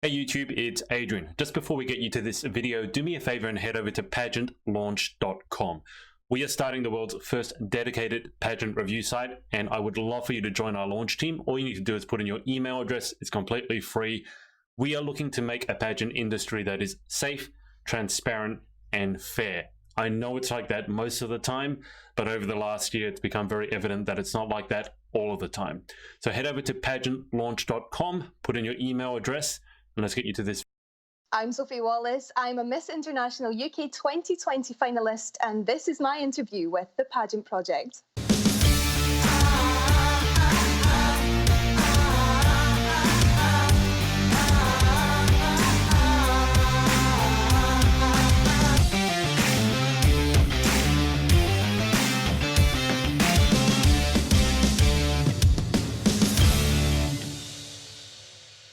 Hey YouTube, it's Adrian. Just before we get you to this video, do me a favor and head over to pageantlaunch.com. We are starting the world's first dedicated pageant review site, and I would love for you to join our launch team. All you need to do is put in your email address. It's completely free. We are looking to make a pageant industry that is safe, transparent, and fair. I know it's like that most of the time, but over the last year, it's become very evident that it's not like that all of the time. So head over to pageantlaunch.com, put in your email address, and let's get you to this. I'm Sophie Wallace. I'm a Miss International UK 2020 finalist, and this is my interview with the Pageant Project.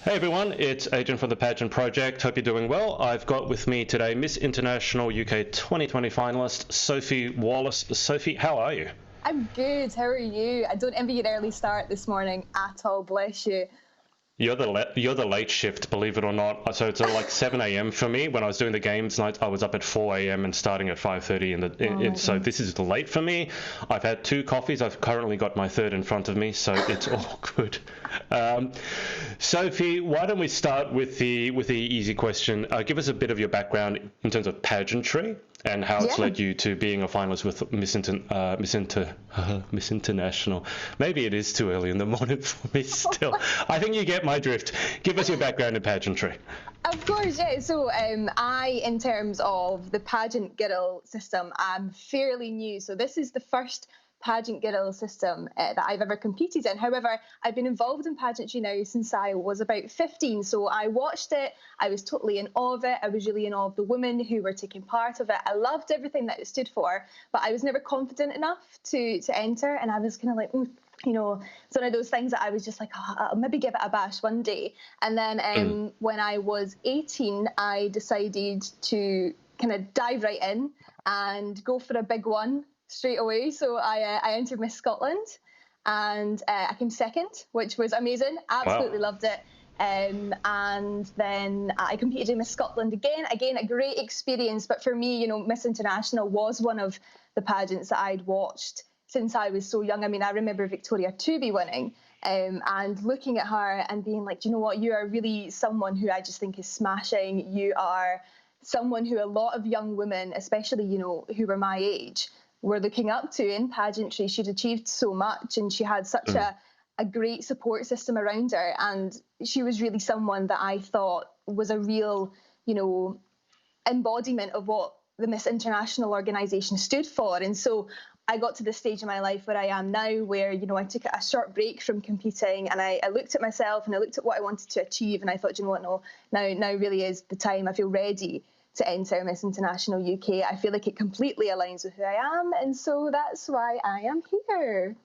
Hey everyone, it's Adrian from the Pageant Project. Hope you're doing well. I've got with me today Miss International UK 2020 finalist, Sophie Wallace. Sophie, how are you? I'm good. How are you? I don't envy your early start this morning at all. Bless you. You're the late shift, believe it or not. So it's like 7 a.m. for me. When I was doing the games night, I was up at 4 a.m. and starting at 5:30. So this is late for me. I've had 2 coffees. I've currently got my third in front of me, so it's all good. Sophie, why don't we start with the easy question? Give us a bit of your background in terms of pageantry and how it's led you to being a finalist with Miss International. Maybe it is too early in the morning for me still. I think you get my drift. Give us your background in pageantry. Of course, yeah. So in terms of the pageant girl system, I'm fairly new. So this is the first pageant girl system that I've ever competed in. However, I've been involved in pageantry now since I was about 15. So I watched it. I was totally in awe of it. I was really in awe of the women who were taking part of it. I loved everything that it stood for, but I was never confident enough to enter. And I was kind of like, you know, it's one of those things that I was just like, oh, I'll maybe give it a bash one day. And then when I was 18, I decided to kind of dive right in and go for a big one straight away. So I entered Miss Scotland, and I came second, which was amazing. Absolutely loved it. And then I competed in Miss Scotland again, a great experience. But for me, you know, Miss International was one of the pageants that I'd watched since I was so young. I mean, I remember Victoria Tooby winning, and looking at her and being like, do you know what, you are really someone who I just think is smashing. You are someone who a lot of young women, especially, you know, who were my age, were looking up to in pageantry. She'd achieved so much, and she had such a great support system around her, and she was really someone that I thought was a real, you know, embodiment of what the Miss International organisation stood for. And so I got to the stage in my life where I am now, where, you know, I took a short break from competing, and I looked at myself and I looked at what I wanted to achieve, and I thought, you know what, no, now really is the time. I feel ready to enter Miss International UK. I feel like it completely aligns with who I am, and so that's why I am here.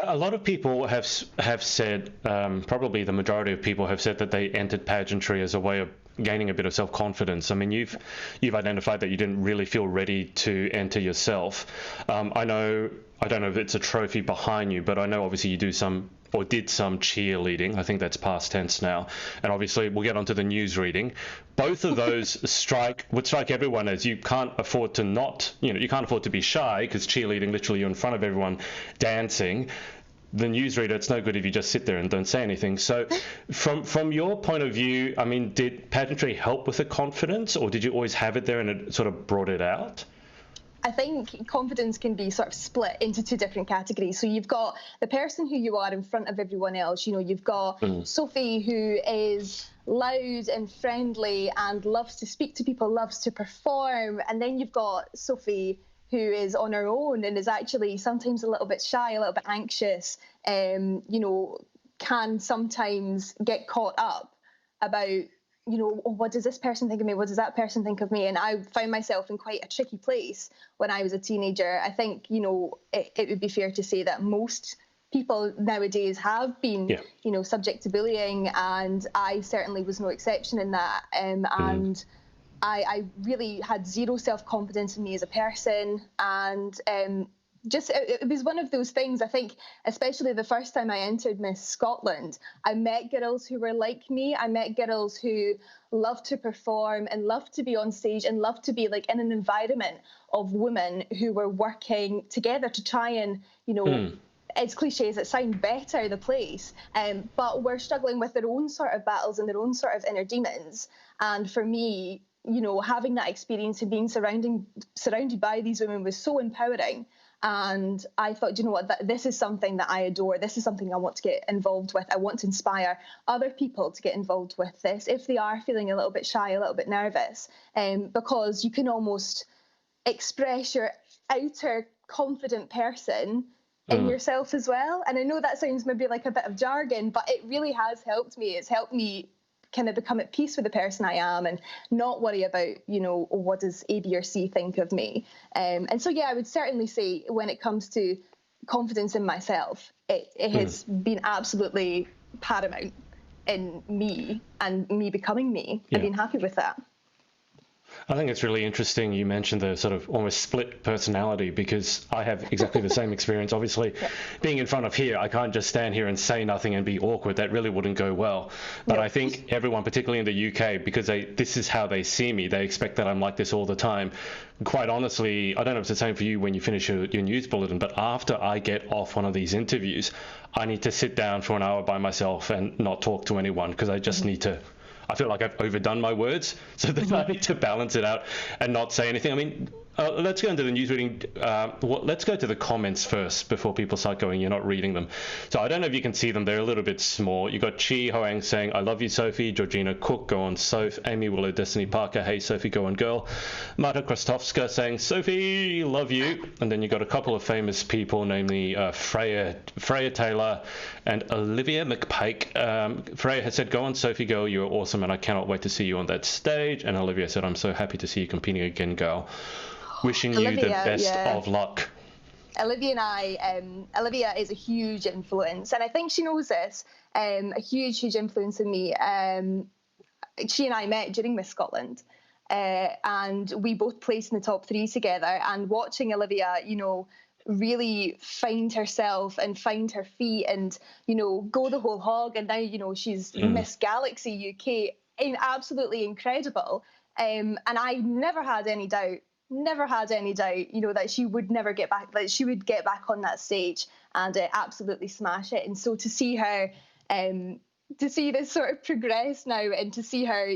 A lot of people have said, probably the majority of people have said that they entered pageantry as a way of gaining a bit of self-confidence. I mean, you've identified that you didn't really feel ready to enter yourself. I don't know if it's a trophy behind you, but I know obviously you did some cheerleading. I think that's past tense now. And obviously we'll get onto the news reading. Both of those would strike everyone as you can't afford to be shy, because cheerleading, literally you're in front of everyone dancing. The newsreader, it's no good if you just sit there and don't say anything. So from your point of view, I mean, did pageantry help with the confidence, or did you always have it there and it sort of brought it out? I think confidence can be sort of split into 2 different categories. So you've got the person who you are in front of everyone else. You know, you've got Sophie, who is loud and friendly and loves to speak to people, loves to perform. And then you've got Sophie, who is on her own and is actually sometimes a little bit shy, a little bit anxious, you know, can sometimes get caught up about, you know, oh, what does this person think of me? What does that person think of me? And I found myself in quite a tricky place when I was a teenager. I think, you know, it would be fair to say that most people nowadays have been, you know, subject to bullying, and I certainly was no exception in that. And I really had zero self-confidence in me as a person, and it was one of those things. I think, especially the first time I entered Miss Scotland, I met girls who were like me. I met girls who loved to perform and loved to be on stage and loved to be like in an environment of women who were working together to try and, as cliche as it sounds, better the place. But were struggling with their own sort of battles and their own sort of inner demons. And for me, having that experience and being surrounded by these women was so empowering. And I thought, this is something that I adore. This is something I want to get involved with. I want to inspire other people to get involved with this if they are feeling a little bit shy, a little bit nervous, because you can almost express your outer confident person in yourself as well. And I know that sounds maybe like a bit of jargon, but it really has helped me. It's helped me kind of become at peace with the person I am and not worry about, what does A, B or C think of me. And so, I would certainly say when it comes to confidence in myself, it has been absolutely paramount in me and me becoming me and being happy with that. I think it's really interesting you mentioned the sort of almost split personality, because I have exactly the same experience. Obviously, being in front of here, I can't just stand here and say nothing and be awkward. That really wouldn't go well. But I think everyone, particularly in the UK, because this is how they see me, they expect that I'm like this all the time. Quite honestly, I don't know if it's the same for you when you finish your news bulletin, but after I get off one of these interviews, I need to sit down for an hour by myself and not talk to anyone, because I just need to... I feel like I've overdone my words, so that I need to balance it out and not say anything. I mean, let's go into the news reading. Let's go to the comments first before people start going, you're not reading them. So I don't know if you can see them. They're a little bit small. You got Chi Hoang saying, I love you, Sophie. Georgina Cook, go on, Soph. Amy Willow, Destiny Parker, hey, Sophie, go on, girl. Marta Krastovska saying, Sophie, love you. And then you got a couple of famous people, namely Freya Taylor and Olivia McPike. Freya has said, go on, Sophie, girl, you're awesome, and I cannot wait to see you on that stage. And Olivia said, I'm so happy to see you competing again, girl. Wishing Olivia, you the best of luck. Olivia is a huge influence, and I think she knows this. A huge influence in me. She and I met during Miss Scotland, and we both placed in the top 3 together. And watching Olivia, really find herself and find her feet, and go the whole hog. And now she's Miss Galaxy UK, and absolutely incredible. And I never had any doubt, that she would never get back, that she would get back on that stage and absolutely smash it. And so to see her, to see this sort of progress now, and to see her,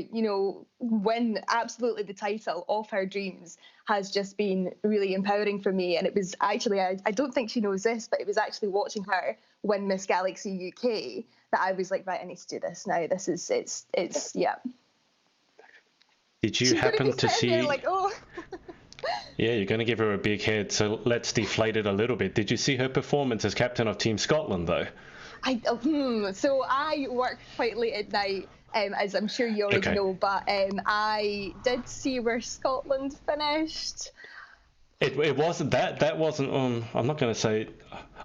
win absolutely the title of her dreams, has just been really empowering for me. And it was actually, I don't think she knows this, but it was actually watching her win Miss Galaxy UK that I was like, right, I need to do this now. It's yeah. Did you happen to see... There like, oh. Yeah, you're going to give her a big head, so let's deflate it a little bit. Did you see her performance as captain of Team Scotland, though? So I work quite late at night, as I'm sure you already know, but I did see where Scotland finished. It wasn't that wasn't I'm not going to say,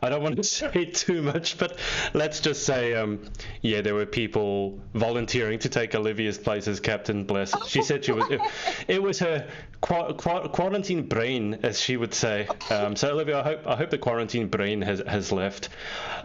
I don't want to say too much, but let's just say there were people volunteering to take Olivia's place as captain. Bless. She said she was it was her quarantine brain, as she would say. So Olivia, I hope the quarantine brain has left.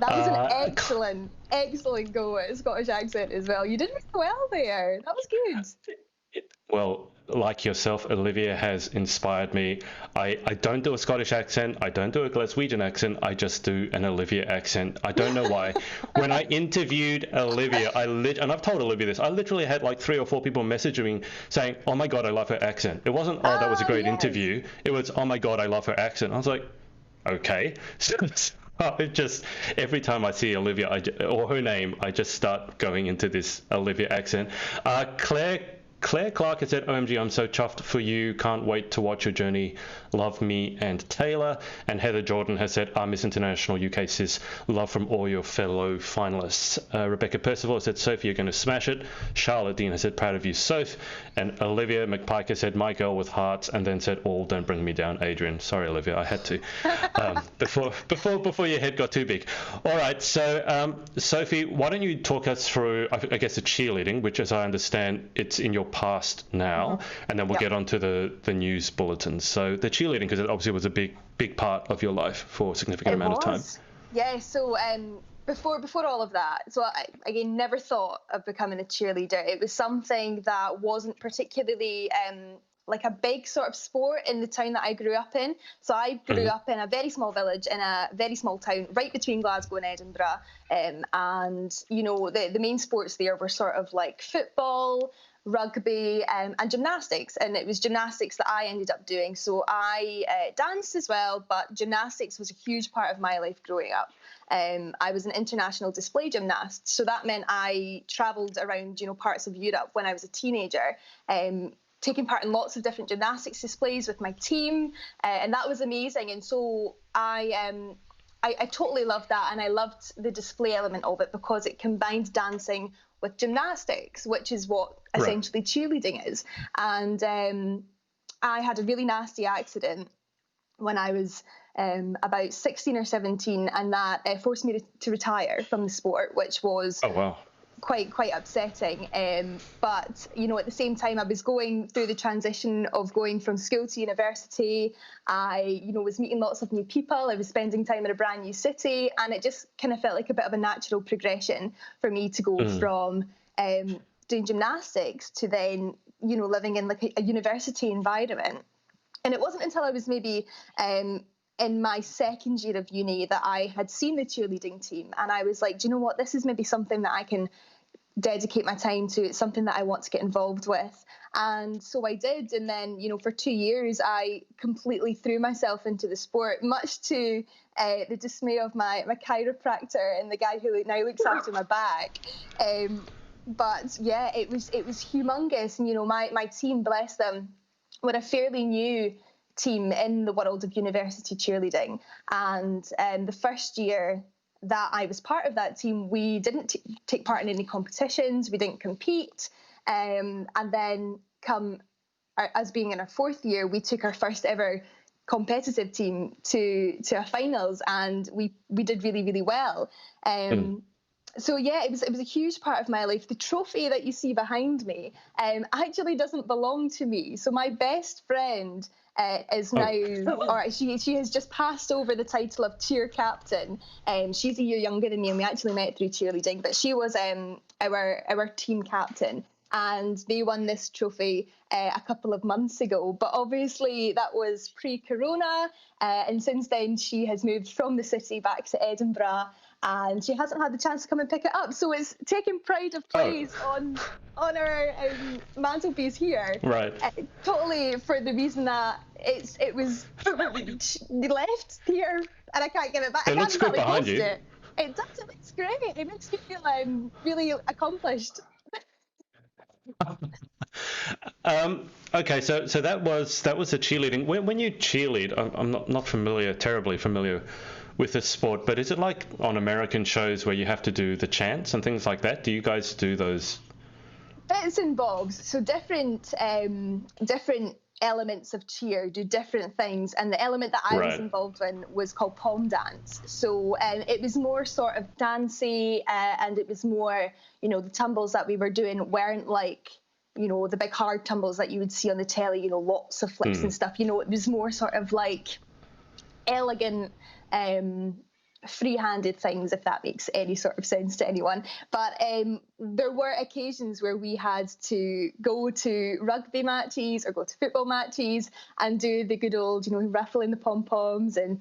That was an excellent go at a Scottish accent as well. You did really well there. That was good. Well, like yourself, Olivia has inspired me. I don't do a Scottish accent. I don't do a Glaswegian accent. I just do an Olivia accent. I don't know why. When I interviewed Olivia, and I've told Olivia this, I literally had like 3 or 4 people messaging me saying, oh my God, I love her accent. It wasn't, oh, that was a great interview. It was, oh my God, I love her accent. I was like, okay. I just, every time I see Olivia or her name, I just start going into this Olivia accent. Claire Clark has said, OMG, I'm so chuffed for you. Can't wait to watch your journey. Love me and Taylor. And Heather Jordan has said, Miss International UK Sis, love from all your fellow finalists. Rebecca Percival has said, Sophie, you're going to smash it. Charlotte Dean has said, proud of you, Soph. And Olivia McPike has said, my girl with hearts, and then said, all don't bring me down, Adrian. Sorry, Olivia, I had to. Before your head got too big. All right, so Sophie, why don't you talk us through, I guess, the cheerleading, which, as I understand, it's in your past now, and then we'll get on to the news bulletins. So the cheerleading, because it obviously was a big part of your life for a significant amount of time. Yeah, so before all of that, so I, again, never thought of becoming a cheerleader. It was something that wasn't particularly like a big sort of sport in the town that I grew up in. So I grew up in a very small village in a very small town right between Glasgow and Edinburgh. And, you know, the main sports there were sort of like football, rugby, and gymnastics. And it was gymnastics that I ended up doing. So I danced as well, but gymnastics was a huge part of my life growing up. I was an international display gymnast. So that meant I travelled around, you know, parts of Europe when I was a teenager, taking part in lots of different gymnastics displays with my team, and that was amazing. And so I totally loved that, and I loved the display element of it because it combined dancing with gymnastics, which is what essentially cheerleading is. And I had a really nasty accident when I was about 16 or 17, and that forced me to retire from the sport, which was quite upsetting. But, you know, at the same time, I was going through the transition of going from school to university. I, you know, was meeting lots of new people. I was spending time in a brand new city, and it just kind of felt like a bit of a natural progression for me to go from doing gymnastics to then, you know, living in like a university environment. And it wasn't until I was maybe in my second year of uni that I had seen the cheerleading team, and I was like, do you know what, this is maybe something that I can dedicate my time to. It's something that I want to get involved with. And so I did. And then, you know, for 2 years, I completely threw myself into the sport, much to the dismay of my chiropractor and the guy who now looks after my back. But yeah, it was humongous. And, you know, my team, bless them, were a fairly new team in the world of university cheerleading. And the first year that I was part of that team, we didn't take part in any competitions, we didn't compete. And then as being in our fourth year, we took our first ever competitive team to a finals, and we did really, really well. So yeah, it was a huge part of my life. The trophy that you see behind me actually doesn't belong to me. So my best friend is now, or she has just passed over the title of cheer captain. She's a year younger than me, and we actually met through cheerleading. But she was our team captain, and they won this trophy a couple of months ago. But obviously that was pre-corona, and since then she has moved from the city back to Edinburgh, and she hasn't had the chance to come and pick it up. So it's taking pride of place on our mantelpiece here. Right. Totally for the reason that it was left here, and I can't give it back. It looks good behind you. It does. It looks great. It makes me feel really accomplished. Okay, so that was the cheerleading. When you cheerlead, I'm not terribly familiar with this sport, but is it like on American shows where you have to do the chants and things like that? Do you guys do those? Bits and bobs. So different elements of cheer do different things, and the element that I was involved in was called pom dance. So it was more sort of dancey, and it was more, you know, the tumbles that we were doing weren't like, you know, the big hard tumbles that you would see on the telly, you know, lots of flips and stuff. You know, it was more sort of like elegant, free-handed things, if that makes any sort of sense to anyone. But there were occasions where we had to go to rugby matches or go to football matches and do the good old, you know, ruffling the pom-poms and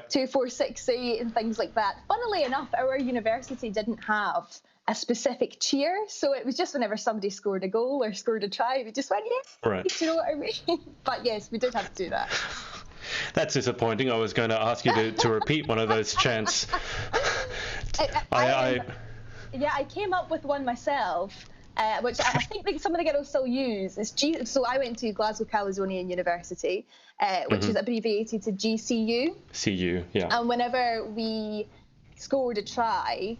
2, 4, 6, 8 and things like that. Funnily enough, our university didn't have a specific cheer, so it was just whenever somebody scored a goal or scored a try, we just went, do you know what I mean? But yes, we did have to do that. That's disappointing. I was going to ask you to repeat one of those chants. I came up with one myself, which I think some of the girls still use. So I went to Glasgow Caledonian University, which is abbreviated to GCU. CU, yeah. And whenever we scored a try,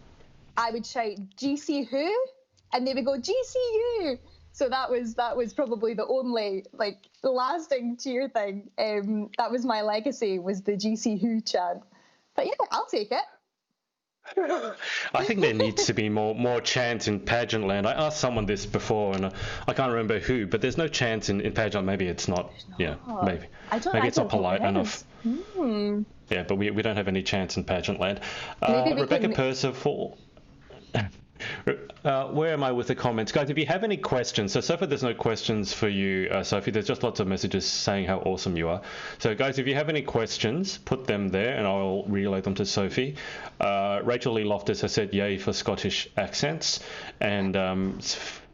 I would shout GC who, and they would go GCU. So that was probably the only lasting cheer thing. That was my legacy, was the GC who chant. But yeah, I'll take it. I think there needs to be more chance in pageant land. I asked someone this before, and I can't remember who, but there's no chance in pageant. Maybe it's not. Yeah, maybe. Maybe it's not polite enough. Yeah, but we don't have any chance in pageant land. Rebecca Percival. Where am I with the comments? Guys, if you have any questions, so far there's no questions for you, Sophie. There's just lots of messages saying how awesome you are. So guys, if you have any questions, put them there and I'll relay them to Sophie. Rachel Lee Loftus has said yay for Scottish accents. And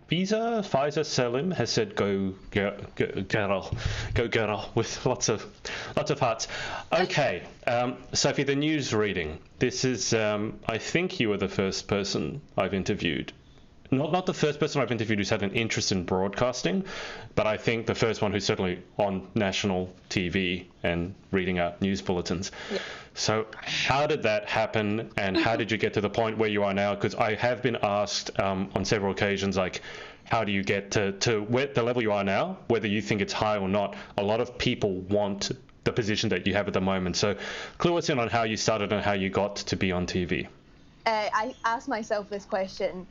Pfizer Selim has said go girl with lots of hearts. Okay, Sophie, the news reading. This is I think you were the first person I've interviewed. Not the first person I've interviewed who's had an interest in broadcasting, but I think the first one who's certainly on national TV and reading out news bulletins. Yeah. So how did that happen, and how did you get to the point where you are now? Because I have been asked on several occasions, like, how do you get to where, the level you are now, whether you think it's high or not? A lot of people want the position that you have at the moment. So clue us in on how you started and how you got to be on TV. I ask myself this question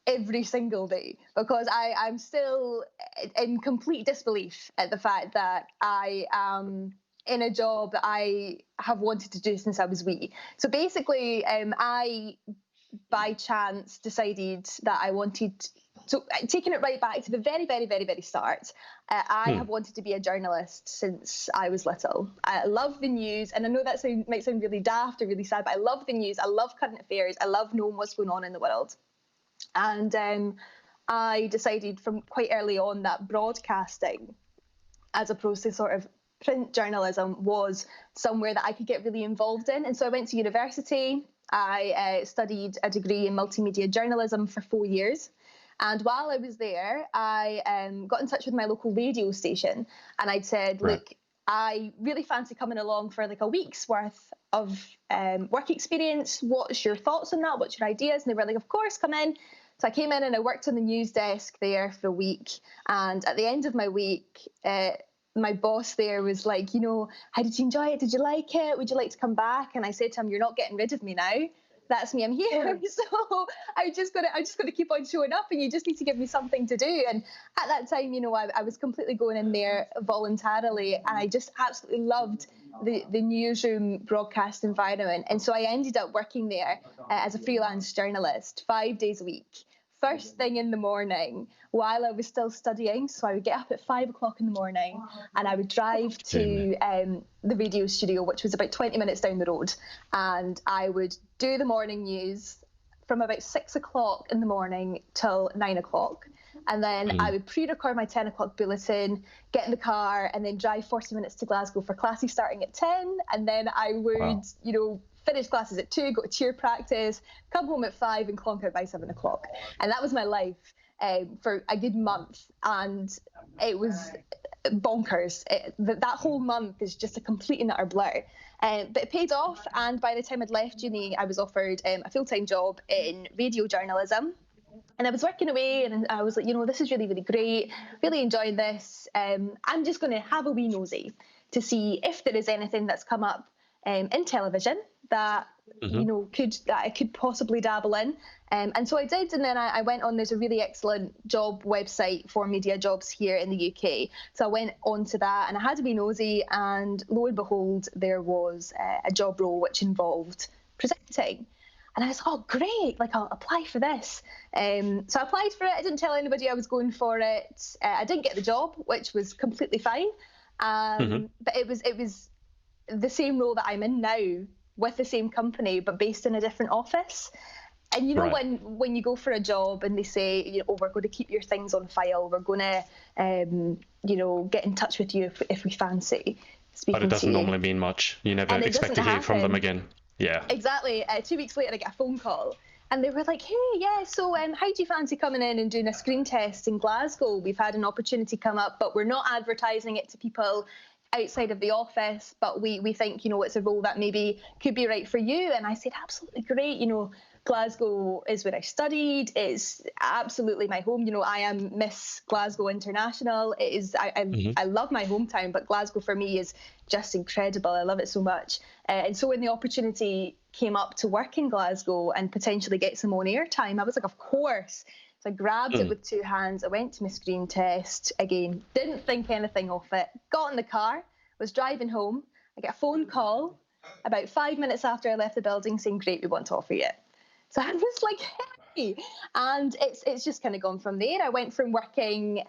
every single day, because I'm still in complete disbelief at the fact that I am in a job that I have wanted to do since I was wee. So basically, I, by chance, decided that I wanted, so taking it right back to the very, very, very, very start, I have wanted to be a journalist since I was little. I love the news, and I know that might sound really daft or really sad, but I love the news. I love current affairs. I love knowing what's going on in the world. And I decided from quite early on that broadcasting, as opposed to sort of print journalism, was somewhere that I could get really involved in. And so I went to university. I studied a degree in multimedia journalism for 4 years. And while I was there, I got in touch with my local radio station, and I'd said, look, I really fancy coming along for like a week's worth of work experience. What's your thoughts on that? What's your ideas? And they were like, of course, come in. So I came in and I worked on the news desk there for a week. And at the end of my week, my boss there was like, how did you enjoy it? Did you like it? Would you like to come back? And I said to him, you're not getting rid of me now. That's me, I'm here. So I just got to keep on showing up, and you just need to give me something to do. And at that time, I was completely going in there voluntarily, and I just absolutely loved the newsroom broadcast environment. And so I ended up working there as a freelance journalist 5 days a week. First thing in the morning, while I was still studying. So I would get up at 5 o'clock in the morning, and I would drive to the radio studio, which was about 20 minutes down the road. And I would do the morning news from about 6 o'clock in the morning till 9 o'clock. And then I would pre-record my 10 o'clock bulletin, get in the car, and then drive 40 minutes to Glasgow for classes starting at 10. And then I would, finish classes at 2, go to cheer practice, come home at 5 and clonk out by 7 o'clock. And that was my life for a good month. And it was bonkers. That whole month is just a complete and utter blur. But it paid off. And by the time I'd left uni, I was offered a full-time job in radio journalism. And I was working away, and I was like, this is really, really great. Really enjoying this. I'm just going to have a wee nosy to see if there is anything that's come up in television that I could possibly dabble in, and so I did. And then I went on. There's a really excellent job website for media jobs here in the UK, so I went on to that, and I had to be nosy, and lo and behold, there was a job role which involved presenting. And I was, oh, great, like, I'll apply for this. So I applied for it. I didn't tell anybody I was going for it. I didn't get the job, which was completely fine. But it was the same role that I'm in now, with the same company, but based in a different office. And when you go for a job and they say, we're going to keep your things on file, we're going to, get in touch with you if we fancy speaking to you. But it doesn't normally mean much. You never expect to hear from them again. Yeah. Exactly. 2 weeks later, I get a phone call. And they were like, hey, yeah, so how do you fancy coming in and doing a screen test in Glasgow? We've had an opportunity come up, but we're not advertising it to people outside of the office, but we think, it's a role that maybe could be right for you. And I said, absolutely great. Glasgow is where I studied. It's absolutely my home. You know, I am Miss Glasgow International. It is. I love my hometown, but Glasgow for me is just incredible. I love it so much. And so when the opportunity came up to work in Glasgow and potentially get some on-air time, I was like, of course. So I grabbed it with two hands. I went to my screen test. Again, didn't think anything of it. Got in the car, was driving home. I get a phone call about 5 minutes after I left the building saying, great, we want to offer you it. So I was like, hey, and it's just kind of gone from there. I went from working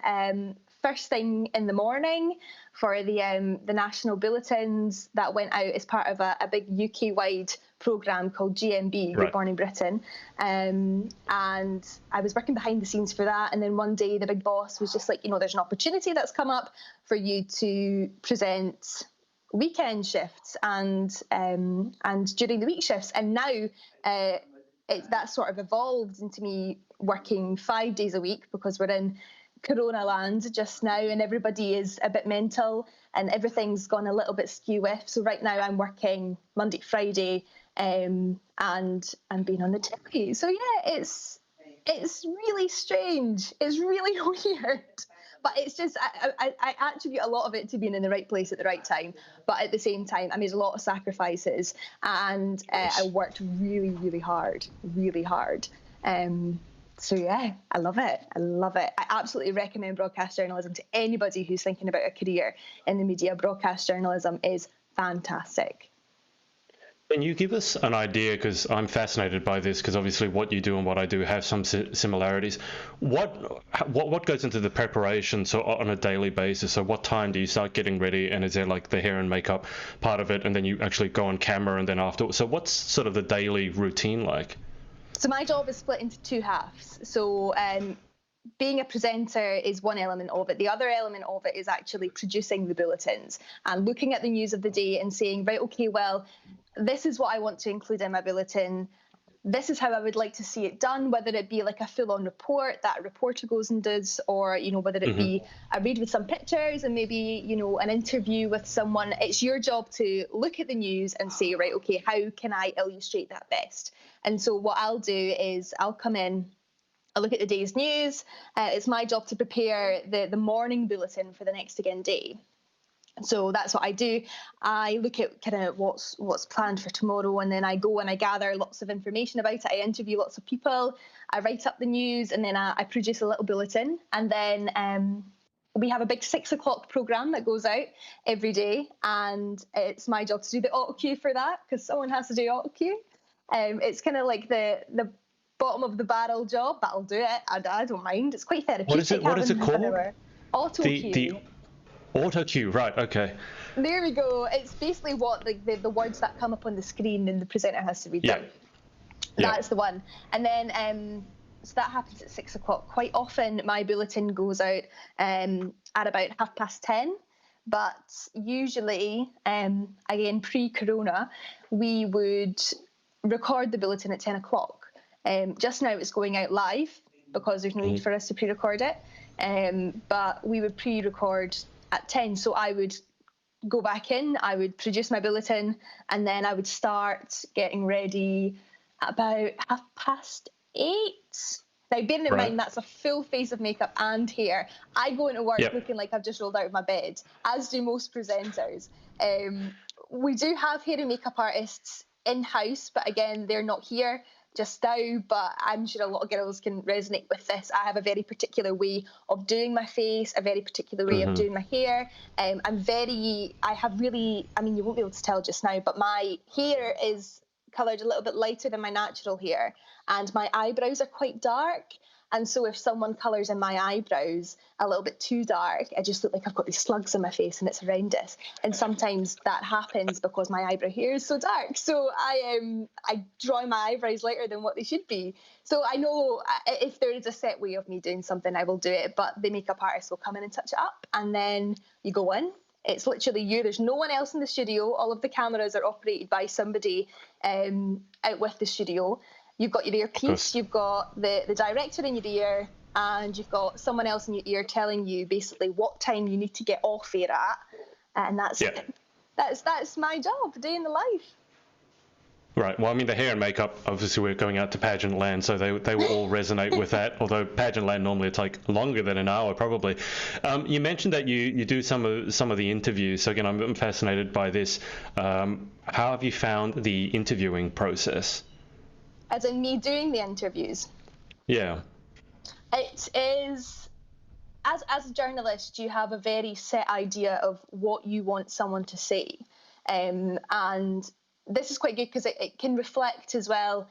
first thing in the morning for the national bulletins that went out as part of a big UK-wide programme called GMB, Good Morning Britain. And I was working behind the scenes for that. And then one day the big boss was just like, you know, there's an opportunity that's come up for you to present weekend shifts and during the week shifts. And now that sort of evolved into me working 5 days a week because we're in Corona land just now and everybody is a bit mental and everything's gone a little bit skew-with. So right now I'm working Monday, Friday, and I'm being on the telly. So yeah, it's really strange. It's really weird. But it's just, I attribute a lot of it to being in the right place at the right time. But at the same time, I made a lot of sacrifices and I worked really, really hard, really hard. So yeah, I love it. I love it. I absolutely recommend broadcast journalism to anybody who's thinking about a career in the media. Broadcast journalism is fantastic. Can you give us an idea, because I'm fascinated by this, because obviously what you do and what I do have some similarities. What goes into the preparation so on a daily basis? So what time do you start getting ready, and is there like the hair and makeup part of it, and then you actually go on camera and then after? So what's sort of the daily routine like? So my job is split into two halves. So being a presenter is one element of it. The other element of it is actually producing the bulletins and looking at the news of the day and saying, right, okay, well, this is what I want to include in my bulletin. This is how I would like to see it done, whether it be like a full-on report that a reporter goes and does, or, you know, whether it be a read with some pictures and maybe, you know, an interview with someone. It's your job to look at the news and say, right, okay, how can I illustrate that best? And so what I'll do is I'll come in, I'll look at the day's news. It's my job to prepare the morning bulletin for the next again day. So that's what I do. I look at kind of what's planned for tomorrow, and then I go and I gather lots of information about it. I interview lots of people. I write up the news, and then I produce a little bulletin. And then we have a big 6 o'clock programme that goes out every day, and it's my job to do the auto cue for that because someone has to do auto cue. It's kind of like the bottom of the barrel job, but I'll do it. I don't mind. It's quite therapeutic. What is it called? Auto cue. Auto cue, right? Okay. There we go. It's basically what the words that come up on the screen and the presenter has to read them. That's the one. And then so that happens at 6 o'clock. Quite often my bulletin goes out at about 10:30. But usually, again, pre-corona, we would record the bulletin at 10 o'clock. Just now it's going out live because there's no need for us to pre-record it. But we would pre-record at 10. So I would go back in, I would produce my bulletin, and then I would start getting ready about 8:30. Now, bearing in mind, that's a full face of makeup and hair. I go into work looking like I've just rolled out of my bed, as do most presenters. We do have hair and makeup artists in-house, but again, they're not here just now, but I'm sure a lot of girls can resonate with this. I have a very particular way of doing my face, a very particular way of doing my hair. I have really, I mean, you won't be able to tell just now, but my hair is coloured a little bit lighter than my natural hair, and my eyebrows are quite dark. And so if someone colours in my eyebrows a little bit too dark, I just look like I've got these slugs in my face and it's horrendous. And sometimes that happens because my eyebrow hair is so dark. So I draw my eyebrows lighter than what they should be. So I know if there is a set way of me doing something, I will do it. But the makeup artist will come in and touch it up. And then you go in. It's literally you. There's no one else in the studio. All of the cameras are operated by somebody out with the studio. You've got your earpiece, you've got the director in your ear, and you've got someone else in your ear telling you basically what time you need to get off air at, and that's it. That's my job, day in the life. Right. Well, I mean, the hair and makeup, obviously we're going out to pageant land, so they will all resonate with that, although pageant land normally take longer than an hour, probably. You mentioned that you do some of the interviews, so again, I'm fascinated by this. How have you found the interviewing process? As in me doing the interviews? Yeah. It is, as a journalist, you have a very set idea of what you want someone to say. And this is quite good because it can reflect as well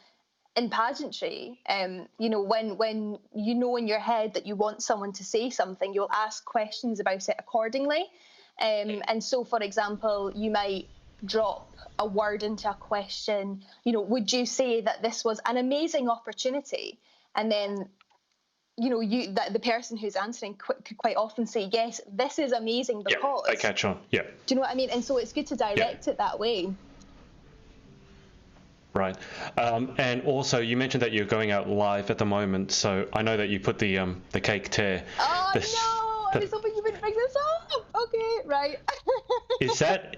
in pageantry. You know, when you know in your head that you want someone to say something, you'll ask questions about it accordingly. And so, for example, you might drop a word into a question, you know, would you say that this was an amazing opportunity? And then, you know, the person who's answering could quite often say, yes, this is amazing because. Yeah, I catch on. Yeah. Do you know what I mean? And so it's good to direct it that way. Right. And also, you mentioned that you're going out live at the moment, so I know that you put the cake tear. Oh, no! I was hoping you would bring this up. Okay, right. Is that?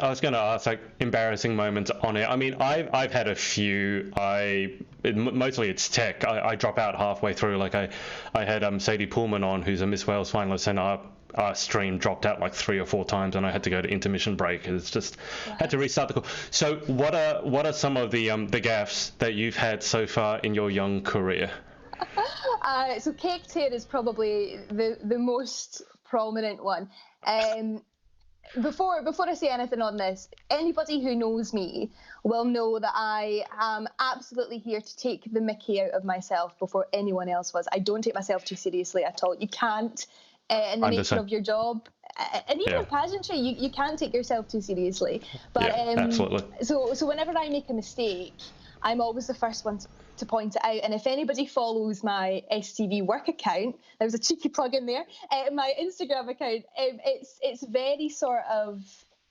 I was going to ask, like, embarrassing moments on it. I mean, I've had a few. Mostly it's tech. I drop out halfway through. Like I had Sadie Pullman on, who's a Miss Wales finalist, and our stream dropped out like 3 or 4 times, and I had to go to intermission break. It's just had to restart the call. So what are some of the gaffes that you've had so far in your young career? So cake tear is probably the most prominent one. Before I say anything on this, anybody who knows me will know that I am absolutely here to take the mickey out of myself before anyone else was. I don't take myself too seriously at all. You can't, in the nature of your job, and even in pageantry, you can't take yourself too seriously. But absolutely. So whenever I make a mistake, I'm always the first one to point it out. And if anybody follows my STV work account, there was a cheeky plug in there, my Instagram account, it's very sort of,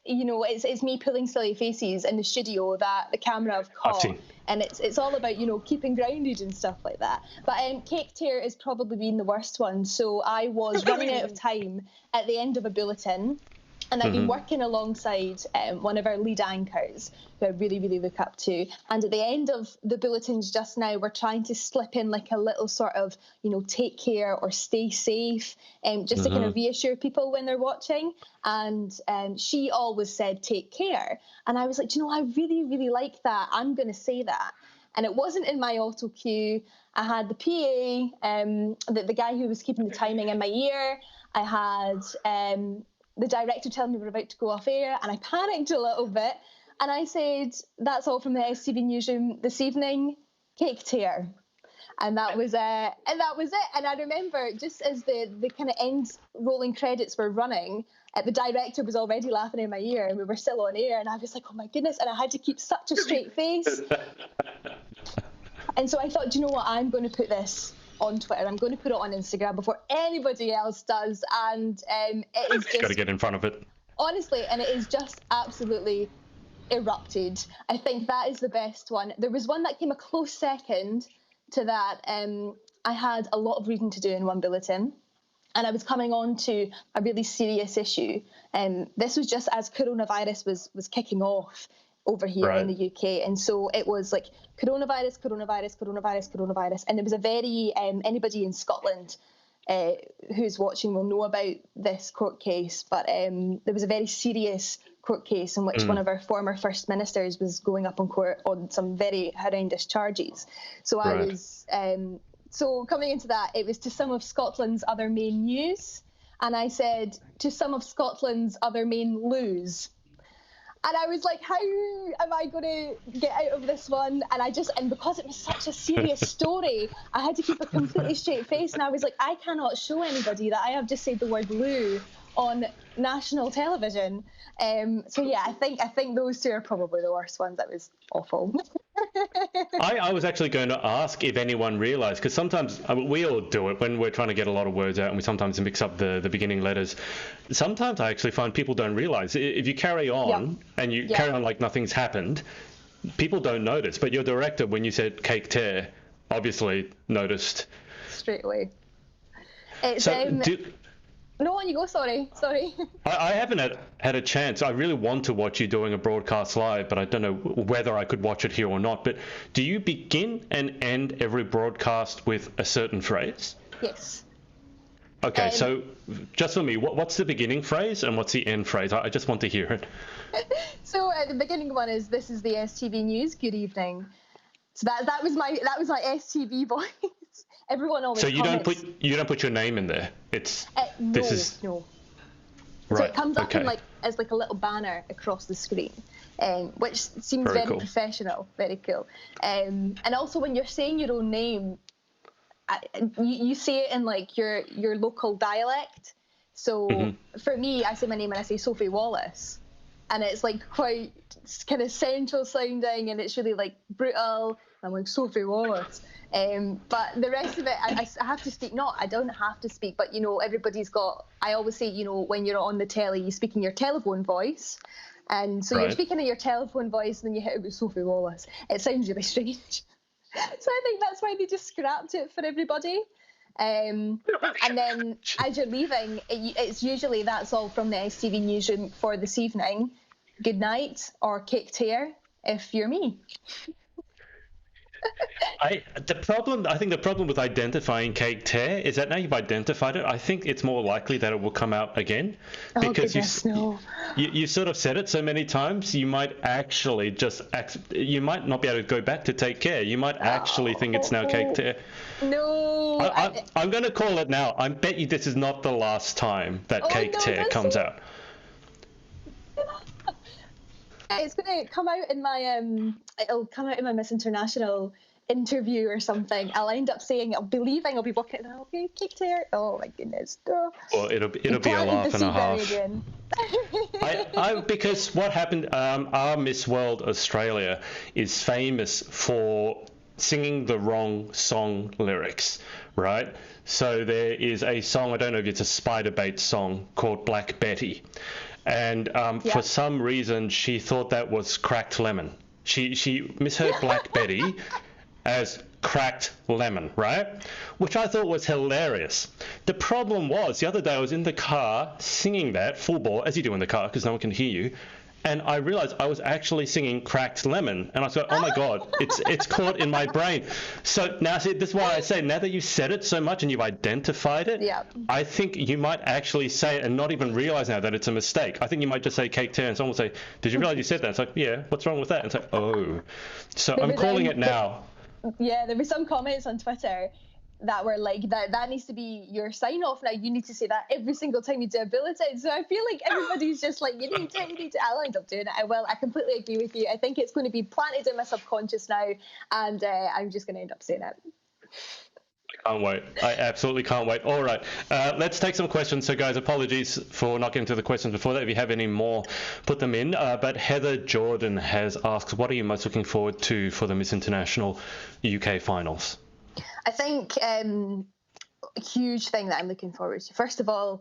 you know, it's me pulling silly faces in the studio that the camera have caught. And it's all about, you know, keeping grounded and stuff like that. But cake tear has probably been the worst one. So I was running out of time at the end of a bulletin. And I've been working alongside one of our lead anchors, who I really, really look up to. And at the end of the bulletins just now, we're trying to slip in like a little sort of, you know, take care or stay safe, just to kind of reassure people when they're watching. And she always said, take care. And I was like, you know, I really, really like that. I'm going to say that. And it wasn't in my auto cue. I had the PA, the guy who was keeping the timing in my ear. I had the director telling me we're about to go off air, and I panicked a little bit, and I said, that's all from the STV newsroom this evening, cake tear. And that was it. And I remember just as the kind of end rolling credits were running, the director was already laughing in my ear, and we were still on air, and I was like, oh my goodness, and I had to keep such a straight face. And so I thought, do you know what, I'm going to put this on Twitter. I'm going to put it on Instagram before anybody else does, and it is just got to get in front of it. Honestly, and it is just absolutely erupted. I think that is the best one. There was one that came a close second to that. I had a lot of reading to do in one bulletin, and I was coming on to a really serious issue. This was just as coronavirus was kicking off over here in the UK, and so it was like coronavirus, and there was a very anybody in Scotland who's watching will know about this court case, but there was a very serious court case in which one of our former First Ministers was going up on court on some very horrendous charges. So I was so coming into that, it was to some of Scotland's other main news, and I said to some of Scotland's other main loos. And I was like, how am I going to get out of this one? And because it was such a serious story, I had to keep a completely straight face. And I was like, I cannot show anybody that I have just said the word loo on national television. So yeah, I think those two are probably the worst ones. That was awful. I was actually going to ask if anyone realised, because sometimes we all do it when we're trying to get a lot of words out, and we sometimes mix up the beginning letters. Sometimes I actually find people don't realise. If you carry on and you carry on like nothing's happened, people don't notice. But your director, when you said cake tear, obviously noticed. Straight away. It's, No, on you go. Sorry. I haven't had a chance. I really want to watch you doing a broadcast live, but I don't know whether I could watch it here or not. But do you begin and end every broadcast with a certain phrase? Yes. Okay, so just for me, what's the beginning phrase and what's the end phrase? I just want to hear it. So the beginning one is, "This is the STV news. Good evening." So that was my STV voice. Everyone always. So you comments. don't put your name in there. It's No. Right. So it comes up okay. as a little banner across the screen, which seems very cool. professional, very cool. And also when you're saying your own name, you say it in your local dialect. So for me, I say my name and I say Sophie Wallace, and it's quite kind of central sounding, and it's really brutal. I'm like, Sophie Wallace. But the rest of it, I have to speak. No, I don't have to speak, but everybody's got. I always say, when you're on the telly, you speak in your telephone voice, and so you're speaking in your telephone voice, and then you hit it with Sophie Wallace. It sounds really strange. So I think that's why they just scrapped it for everybody. And then as you're leaving, it's usually that's all from the STV newsroom for this evening. Good night, or caked hair if you're me. I think the problem with identifying caked hair is that now you've identified it, I think it's more likely that it will come out again, because you sort of said it so many times. You might actually you might not be able to go back to take care. You might actually think it's now caked hair. No, I'm going to call it now. I bet you this is not the last time that caked hair comes out. It's going to come out in my it'll come out in my Miss International interview or something. I'll end up saying, I'll be walking out, okay, caked hair. Oh my goodness. Oh. Well, it'll be a laugh and a half. Because what happened, our Miss World Australia is famous for singing the wrong song lyrics, right? So there is a song, I don't know if it's a Spider Bait song, called Black Betty. And for some reason, she thought that was cracked lemon. She misheard Black Betty as cracked lemon, right? Which I thought was hilarious. The problem was, the other day I was in the car singing that full bore, as you do in the car, because no one can hear you, and I realized I was actually singing cracked lemon, and I thought, oh my god, it's caught in my brain. So now, see, this is why I say, now that you've said it so much and you've identified it, I think you might actually say it and not even realize now that it's a mistake. I think you might just say caked hair, and someone will say, did you realize you said that? It's like, yeah, what's wrong with that? And it's like, oh. So I'm calling it now. Yeah, there were some comments on Twitter that were like, that needs to be your sign off now. You need to say that every single time you do a bulletin. So I feel like everybody's just like, you need to. I'll end up doing it. I completely agree with you. I think it's going to be planted in my subconscious now, and I'm just going to end up saying it. I can't wait. I absolutely can't wait. All right, let's take some questions. So guys, apologies for not getting to the questions before that. If you have any more, put them in. But Heather Jordan has asked, what are you most looking forward to for the Miss International UK finals? I think a huge thing that I'm looking forward to. First of all,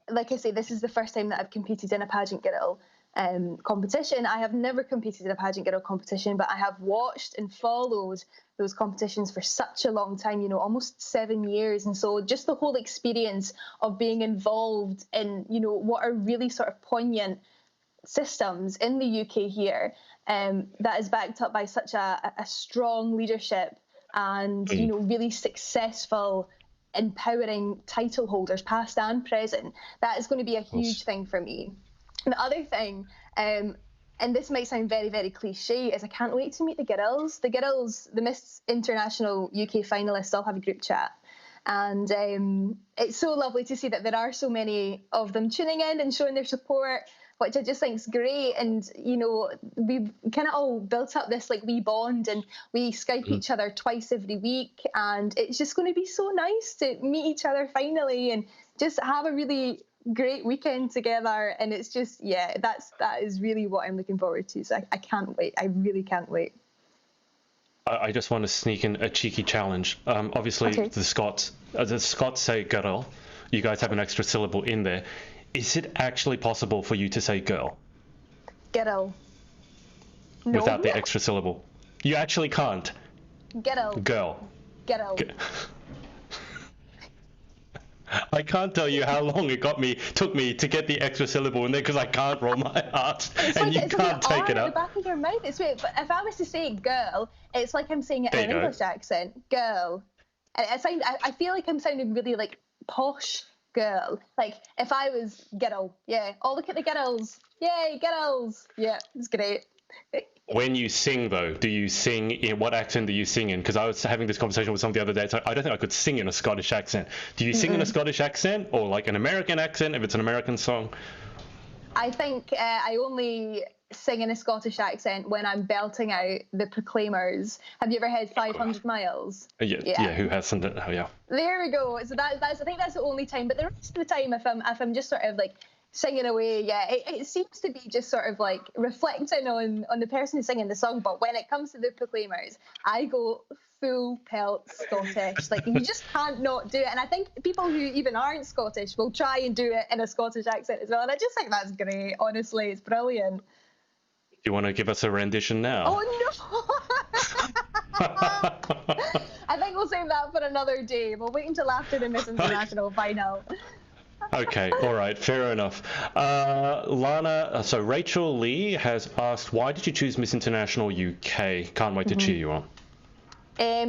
like I say, this is the first time that I've competed in a Pageant Girl competition. I have never competed in a Pageant Girl competition, but I have watched and followed those competitions for such a long time, almost 7 years. And so just the whole experience of being involved in, what are really sort of poignant systems in the UK here, that is backed up by such a strong leadership and really successful, empowering title holders, past and present. That is going to be a huge thing for me. And the other thing, and this might sound very, very cliche, is I can't wait to meet the girls. The Miss International UK finalists all have a group chat. And it's so lovely to see that there are so many of them tuning in and showing their support, which I just think is great. And, we've kind of all built up this wee bond, and we Skype each other twice every week. And it's just going to be so nice to meet each other finally and just have a really great weekend together. And it's just, that is really what I'm looking forward to. So I can't wait. I really can't wait. I just want to sneak in a cheeky challenge. Obviously, the Scots say girl. You guys have an extra syllable in there. Is it actually possible for you to say girl? Girl. No. Without the extra syllable? You actually can't. Girl. Girl. Girl. I can't tell you how long it took me to get the extra syllable in there because I can't roll my R's, and you can't take it at out. the back of your mouth. It's weird. But if I was to say girl, it's like I'm saying it in an English accent. Girl. And I feel like I'm sounding really like posh girl. Like if I was girl, yeah. Oh, look at the girls. Yay, girls. Yeah, it's great. When you sing, though, do you sing in what accent do you sing in? Because I was having this conversation with someone the other day. So I don't think I could sing in a Scottish accent. Do you sing in a Scottish accent or like an American accent if it's an American song? I think I only sing in a Scottish accent when I'm belting out the Proclaimers. Have you ever heard 500 Miles? Yeah, who hasn't? Oh, yeah. There we go. So that's I think that's the only time. But the rest of the time, if I'm just sort of like singing away, yeah, it seems to be just sort of like reflecting on the person who's singing the song. But when it comes to the Proclaimers, I go full pelt Scottish. Like you just can't not do it. And I think people who even aren't Scottish will try and do it in a Scottish accent as well. And I just think that's great. Honestly, it's brilliant. Do you want to give us a rendition now? Oh no! I think we'll save that for another day. We'll wait until after the Miss International final. Okay, all right, fair enough. Lana, so Rachel Lee has asked, why did you choose Miss International UK? Can't wait to cheer you on.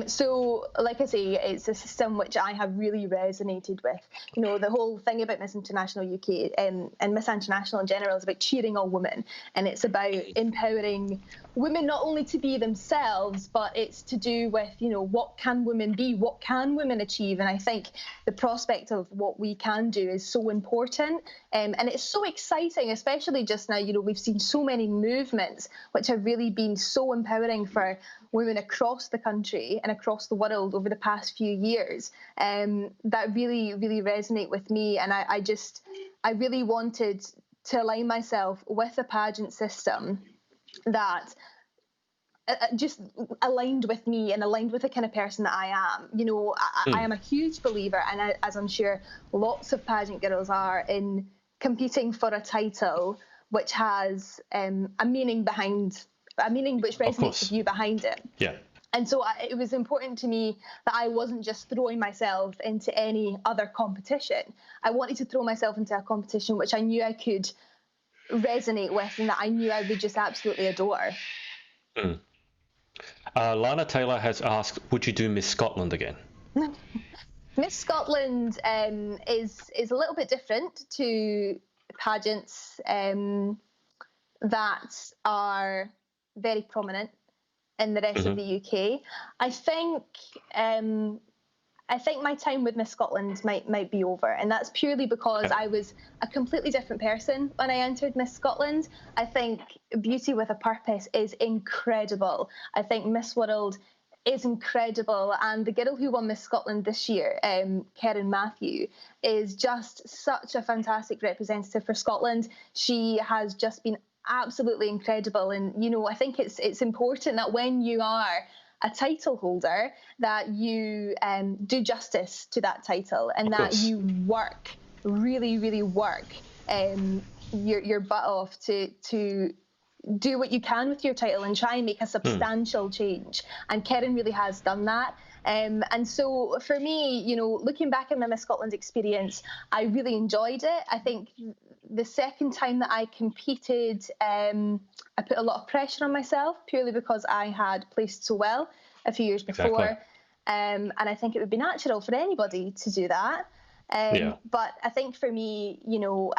So, like I say, it's a system which I have really resonated with. You know, the whole thing about Miss International UK and Miss International in general is about cheering on women, and it's about empowering women not only to be themselves, but it's to do with, you know, what can women be, what can women achieve, and I think the prospect of what we can do is so important, and it's so exciting, especially just now. You know, we've seen so many movements which have really been so empowering for women across the country and across the world over the past few years, that really, really resonate with me. And I really wanted to align myself with a pageant system that just aligned with me and aligned with the kind of person that I am. You know, I am a huge believer, and as I'm sure lots of pageant girls are, in competing for a title which has a meaning which resonates with you behind it. Yeah. And so it was important to me that I wasn't just throwing myself into any other competition. I wanted to throw myself into a competition which I knew I could resonate with and that I knew I would just absolutely adore. Lana Taylor has asked, would you do Miss Scotland again? Miss Scotland is a little bit different to pageants that are very prominent in the rest of the UK. I think my time with Miss Scotland might be over, and that's purely because I was a completely different person when I entered Miss Scotland. I think Beauty with a Purpose is incredible. I think Miss World is incredible, and the girl who won Miss Scotland this year, Karen Matthew, is just such a fantastic representative for Scotland. She has just been absolutely incredible, and you know, I think it's important that when you are a title holder that you do justice to that title, and that you work, really work your butt off to do what you can with your title and try and make a substantial change. And Karen really has done that. And so for me, you know, looking back at my Miss Scotland experience, I really enjoyed it. I think the second time that I competed, I put a lot of pressure on myself purely because I had placed so well a few years before. And I think it would be natural for anybody to do that. But I think for me, you know,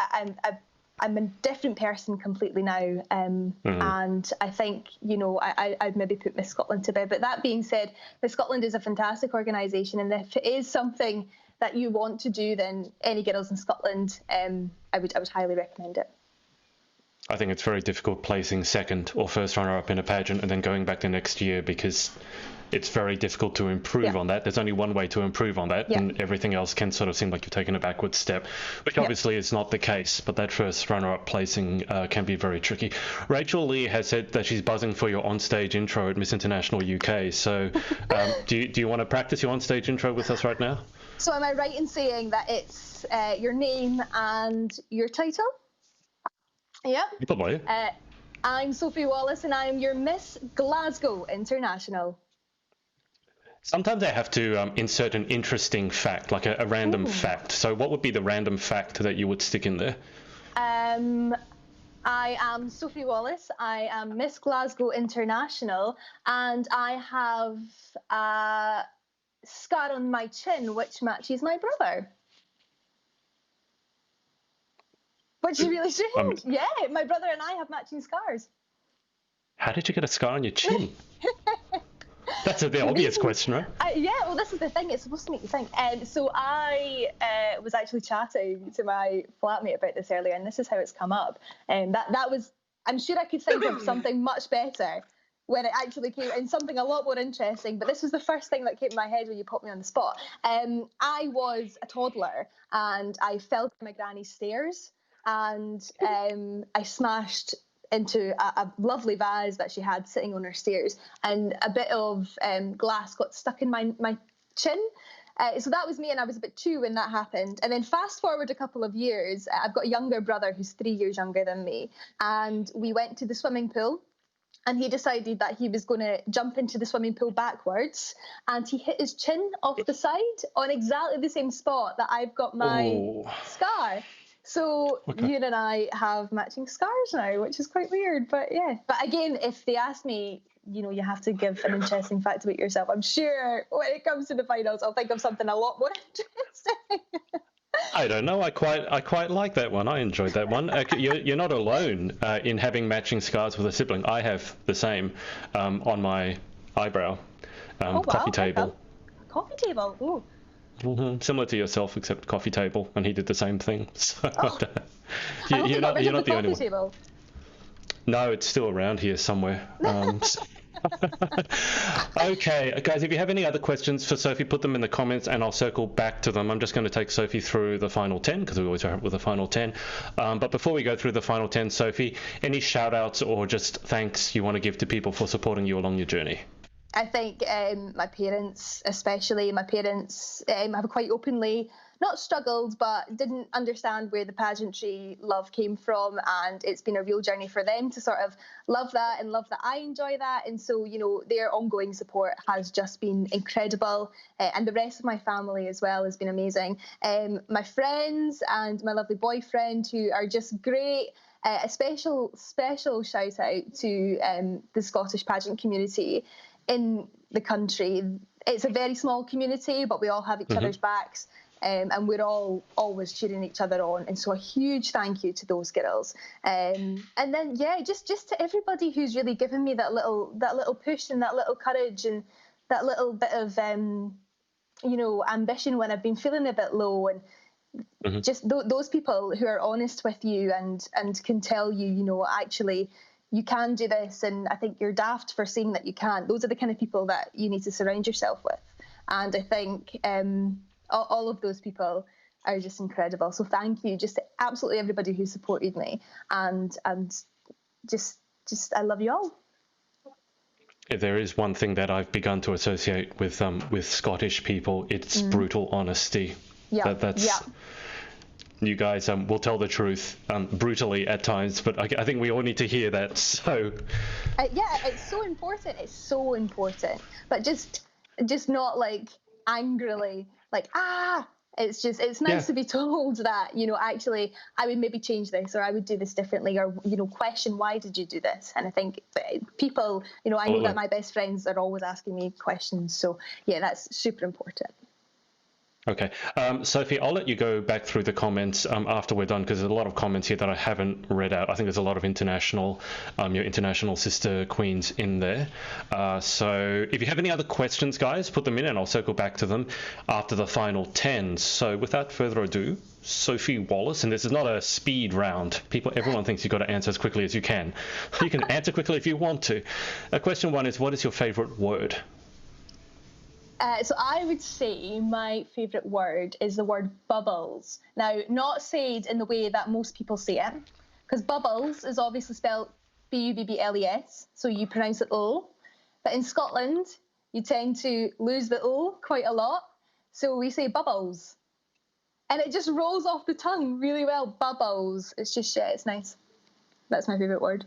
I'm a different person completely now, and I think, you know, I'd maybe put Miss Scotland to bed. But that being said, Miss Scotland is a fantastic organisation, and if it is something that you want to do, then any girls in Scotland, I would highly recommend it. I think it's very difficult placing second or first runner-up in a pageant and then going back the next year, because it's very difficult to improve on that. There's only one way to improve on that, and everything else can sort of seem like you're taking a backward step, which obviously is not the case, but that first runner-up placing can be very tricky. Rachel Lee has said that she's buzzing for your on-stage intro at Miss International UK, so do you want to practice your on-stage intro with us right now? So am I right in saying that it's your name and your title? Yeah. Probably. I'm Sophie Wallace, and I'm your Miss Glasgow International. Sometimes I have to insert an interesting fact, like a random fact. So what would be the random fact that you would stick in there? I am Sophie Wallace. I am Miss Glasgow International, and I have a scar on my chin which matches my brother. Which is really strange. Yeah, my brother and I have matching scars. How did you get a scar on your chin? That's the obvious question, right? Yeah, well, this is the thing. It's supposed to make you think. So I was actually chatting to my flatmate about this earlier, and this is how it's come up. And that was, I'm sure I could think of something much better when it actually came, and something a lot more interesting. But this was the first thing that came to my head when you put me on the spot. I was a toddler, and I fell down my granny's stairs, and I smashed into a lovely vase that she had sitting on her stairs, and a bit of glass got stuck in my chin. So that was me, and I was about 2 when that happened. And then fast forward a couple of years, I've got a younger brother who's 3 years younger than me, and we went to the swimming pool, and he decided that he was going to jump into the swimming pool backwards, and he hit his chin off the side on exactly the same spot that I've got my scar. So you and I have matching scars now, which is quite weird, but yeah. But again, if they ask me, you have to give an interesting fact about yourself, I'm sure when it comes to the finals, I'll think of something a lot more interesting. I don't know. I quite like that one. I enjoyed that one. You're not alone in having matching scars with a sibling. I have the same on my eyebrow, coffee table. Coffee table. Ooh. Mm-hmm. Similar to yourself, except coffee table, and he did the same thing. So you're not the only one. Table. No, it's still around here somewhere. Okay, guys, if you have any other questions for Sophie, put them in the comments and I'll circle back to them. I'm just going to take Sophie through the final 10 because we always start with the final 10. But before we go through the final 10, Sophie, any shout outs or just thanks you want to give to people for supporting you along your journey? I think my parents, especially, have quite openly not struggled, but didn't understand where the pageantry love came from, and it's been a real journey for them to sort of love that and love that I enjoy that. And so, their ongoing support has just been incredible, and the rest of my family as well has been amazing. My friends and my lovely boyfriend, who are just great. A special shout out to the Scottish pageant community in the country. It's a very small community, but we all have each other's backs, and we're all always cheering each other on. And so a huge thank you to those girls. And then just to everybody who's really given me that little push and that little courage and that little bit of ambition when I've been feeling a bit low, and just those people who are honest with you and can tell you, actually, you can do this, and I think you're daft for saying that you can't. Those are the kind of people that you need to surround yourself with. And I think all of those people are just incredible. So thank you just to absolutely everybody who supported me. And just I love you all. If there is one thing that I've begun to associate with Scottish people, it's brutal honesty. Yeah, that's. Yeah. You guys will tell the truth brutally at times, but I think we all need to hear that. So, it's so important. It's so important, but just not like angrily, like It's nice to be told that actually I would maybe change this, or I would do this differently, or question why did you do this? And I think people, I know that my best friends are always asking me questions. So yeah, that's super important. Okay. Sophie, I'll let you go back through the comments after we're done, because there's a lot of comments here that I haven't read out. I think there's a lot of your international sister queens in there. So if you have any other questions, guys, put them in and I'll circle back to them after the final 10. So without further ado, Sophie Wallace, and this is not a speed round. Everyone thinks you've got to answer as quickly as you can. You can answer quickly if you want to. Question 1 is, what is your favorite word? So I would say my favourite word is the word bubbles. Now, not said in the way that most people say it, because bubbles is obviously spelled B-U-B-B-L-E-S, so you pronounce it O. But in Scotland, you tend to lose the O quite a lot, so we say bubbles. And it just rolls off the tongue really well, bubbles. It's just it's nice. That's my favourite word.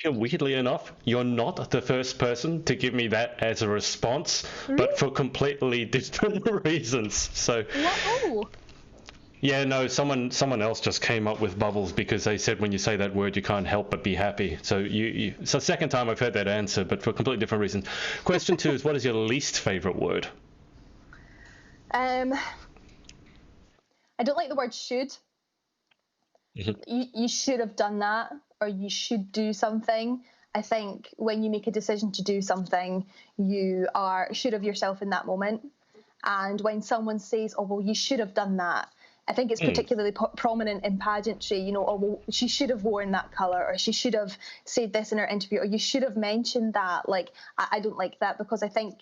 Weirdly enough, you're not the first person to give me that as a response, but for completely different reasons. So, What? yeah, no, someone else just came up with bubbles because they said when you say that word, you can't help but be happy. So it's the second time I've heard that answer, but for completely different reasons. Question 2 is, what is your least favorite word? I don't like the word should. You should have done that, or you should do something. I think when you make a decision to do something, you are should have yourself in that moment. And when someone says, oh, well, you should have done that, I think it's particularly prominent in pageantry, you know, oh, well, she should have worn that colour, or she should have said this in her interview, or you should have mentioned that. Like, I don't like that, because I think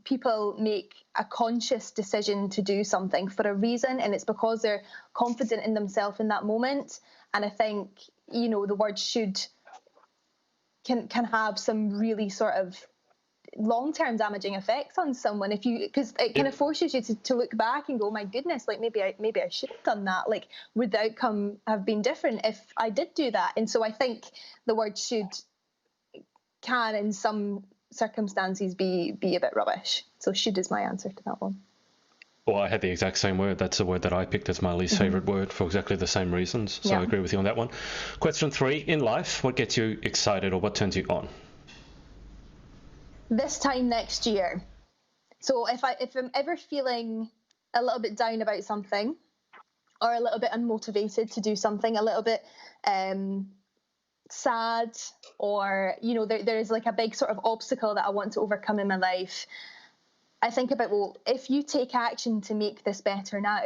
people make a conscious decision to do something for a reason, and it's because they're confident in themselves in that moment. And I think, you know, the word should can have some really sort of long-term damaging effects on someone, if you, because it kind of forces you to look back and go, my goodness, like maybe I should have done that. Like, would the outcome have been different if I did do that? And so I think the word should can in some circumstances be a bit rubbish. So should is my answer to that one. Well, I had the exact same word. That's the word that I picked as my least favorite word for exactly the same reasons. So I agree with you on that one. Question 3, in life, what gets you excited or what turns you on? This time next year. So if I'm ever feeling a little bit down about something, or a little bit unmotivated to do something, a little bit sad, or, you know, there is like a big sort of obstacle that I want to overcome in my life, I think about, well, if you take action to make this better now,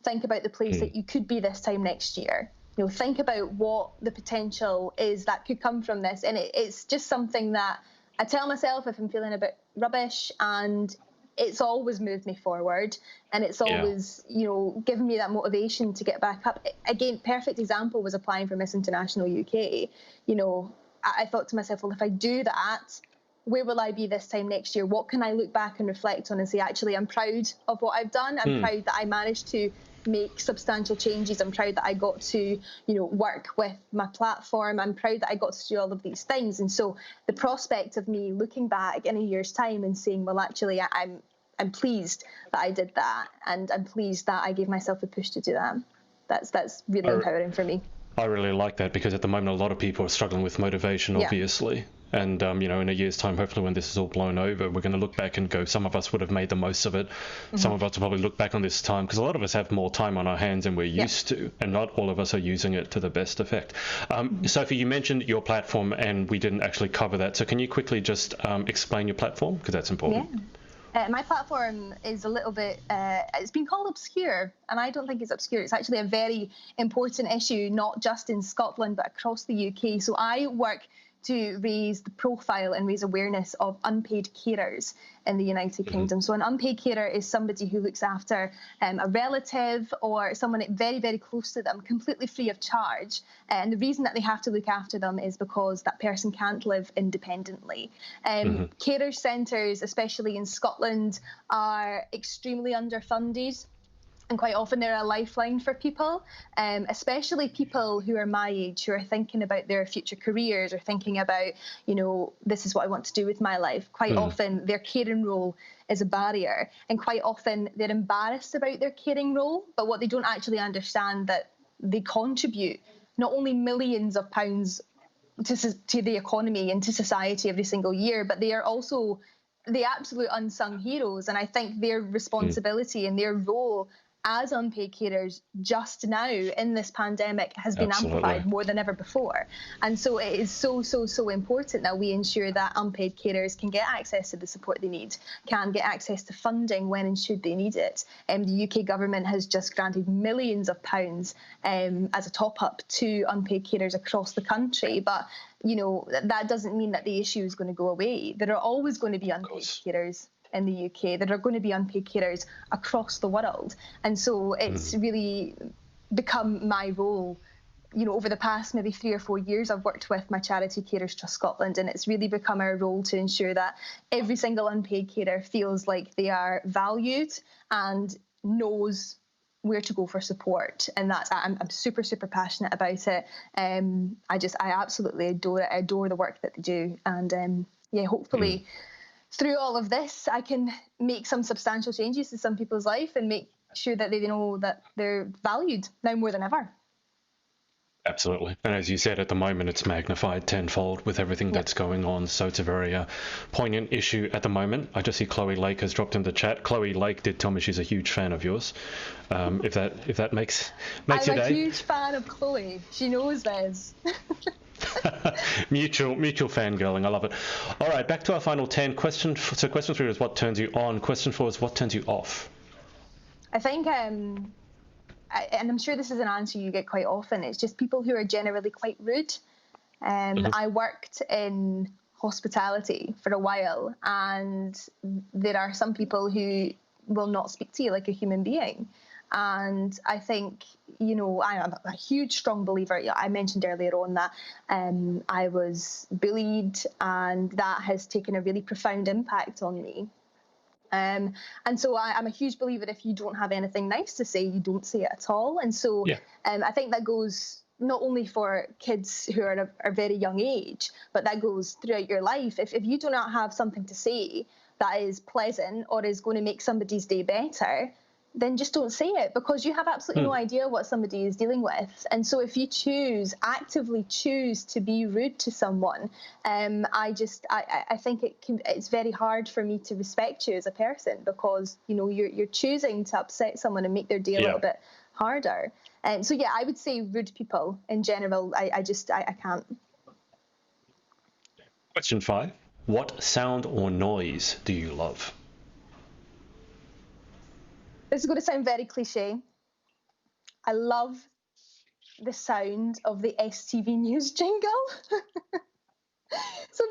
think about the place that you could be this time next year. You know, think about what the potential is that could come from this. And it's just something that I tell myself if I'm feeling a bit rubbish, and it's always moved me forward, and it's always, you know, given me that motivation to get back up. Again, perfect example was applying for Miss International UK. You know, I thought to myself, well, if I do that, where will I be this time next year? What can I look back and reflect on and say, actually, I'm proud of what I've done. I'm proud that I managed to make substantial changes. I'm proud that I got to, you know, work with my platform. I'm proud that I got to do all of these things. And so the prospect of me looking back in a year's time and saying, well, actually, I'm pleased that I did that, and I'm pleased that I gave myself the push to do that. That's really empowering for me. I really like that, because at the moment a lot of people are struggling with motivation, obviously. And, you know, in a year's time, hopefully when this is all blown over, we're going to look back and go, some of us would have made the most of it. Some of us will probably look back on this time, because a lot of us have more time on our hands than we're used to, and not all of us are using it to the best effect. Sophie, you mentioned your platform, and we didn't actually cover that. So can you quickly just explain your platform, because that's important? My platform is a little bit, it's been called obscure, and I don't think it's obscure. It's actually a very important issue, not just in Scotland, but across the UK. So I work to raise the profile and raise awareness of unpaid carers in the United Kingdom. So an unpaid carer is somebody who looks after a relative or someone very, very close to them, completely free of charge. And the reason that they have to look after them is because that person can't live independently. Carer centres, especially in Scotland, are extremely underfunded. And quite often they're a lifeline for people, especially people who are my age, who are thinking about their future careers or thinking about, you know, this is what I want to do with my life. Quite often their caring role is a barrier, and quite often they're embarrassed about their caring role, but what they don't actually understand that they contribute not only millions of pounds to the economy and to society every single year, but they are also the absolute unsung heroes. And I think their responsibility and their role as unpaid carers just now in this pandemic has been amplified more than ever before. And so it is so important that we ensure that unpaid carers can get access to the support they need, can get access to funding when and should they need it. The UK government has just granted millions of pounds as a top-up to unpaid carers across the country. But, you know, that doesn't mean that the issue is going to go away. There are always going to be unpaid carers in the UK. There are going to be unpaid carers across the world. And so it's really become my role, you know, over the past maybe 3 or 4 years, I've worked with my charity Carers Trust Scotland, and it's really become our role to ensure that every single unpaid carer feels like they are valued and knows where to go for support, and that's I'm super passionate about it. I absolutely adore it. I adore the work that they do, and hopefully through all of this I can make some substantial changes to some people's life and make sure that they know that they're valued now more than ever. Absolutely. And as you said, at the moment, it's magnified tenfold with everything that's going on. So it's a very poignant issue at the moment. I just see Chloe Lake has dropped in the chat. Chloe Lake did tell me she's a huge fan of yours. If that makes your day. I'm a huge fan of Chloe. She knows this. mutual fangirling. I love it. All right, back to our final 10. Question 3 is what turns you on. Question 4 is what turns you off. I think... and I'm sure this is an answer you get quite often, it's just people who are generally quite rude. I worked in hospitality for a while, and there are some people who will not speak to you like a human being. And I think, I am a huge, strong believer. I mentioned earlier on that I was bullied, and that has taken a really profound impact on me. And so I'm a huge believer, if you don't have anything nice to say, you don't say it at all. And so I think that goes not only for kids who are at a very young age, but that goes throughout your life. If you do not have something to say that is pleasant or is going to make somebody's day better, then just don't say it, because you have absolutely no idea what somebody is dealing with. And so if you actively choose to be rude to someone, I think it's very hard for me to respect you as a person, because you're choosing to upset someone and make their day a little bit harder. And so I would say rude people in general. I can't. Question 5: what sound or noise do you love? This is going to sound very cliche. I love the sound of the STV News jingle. So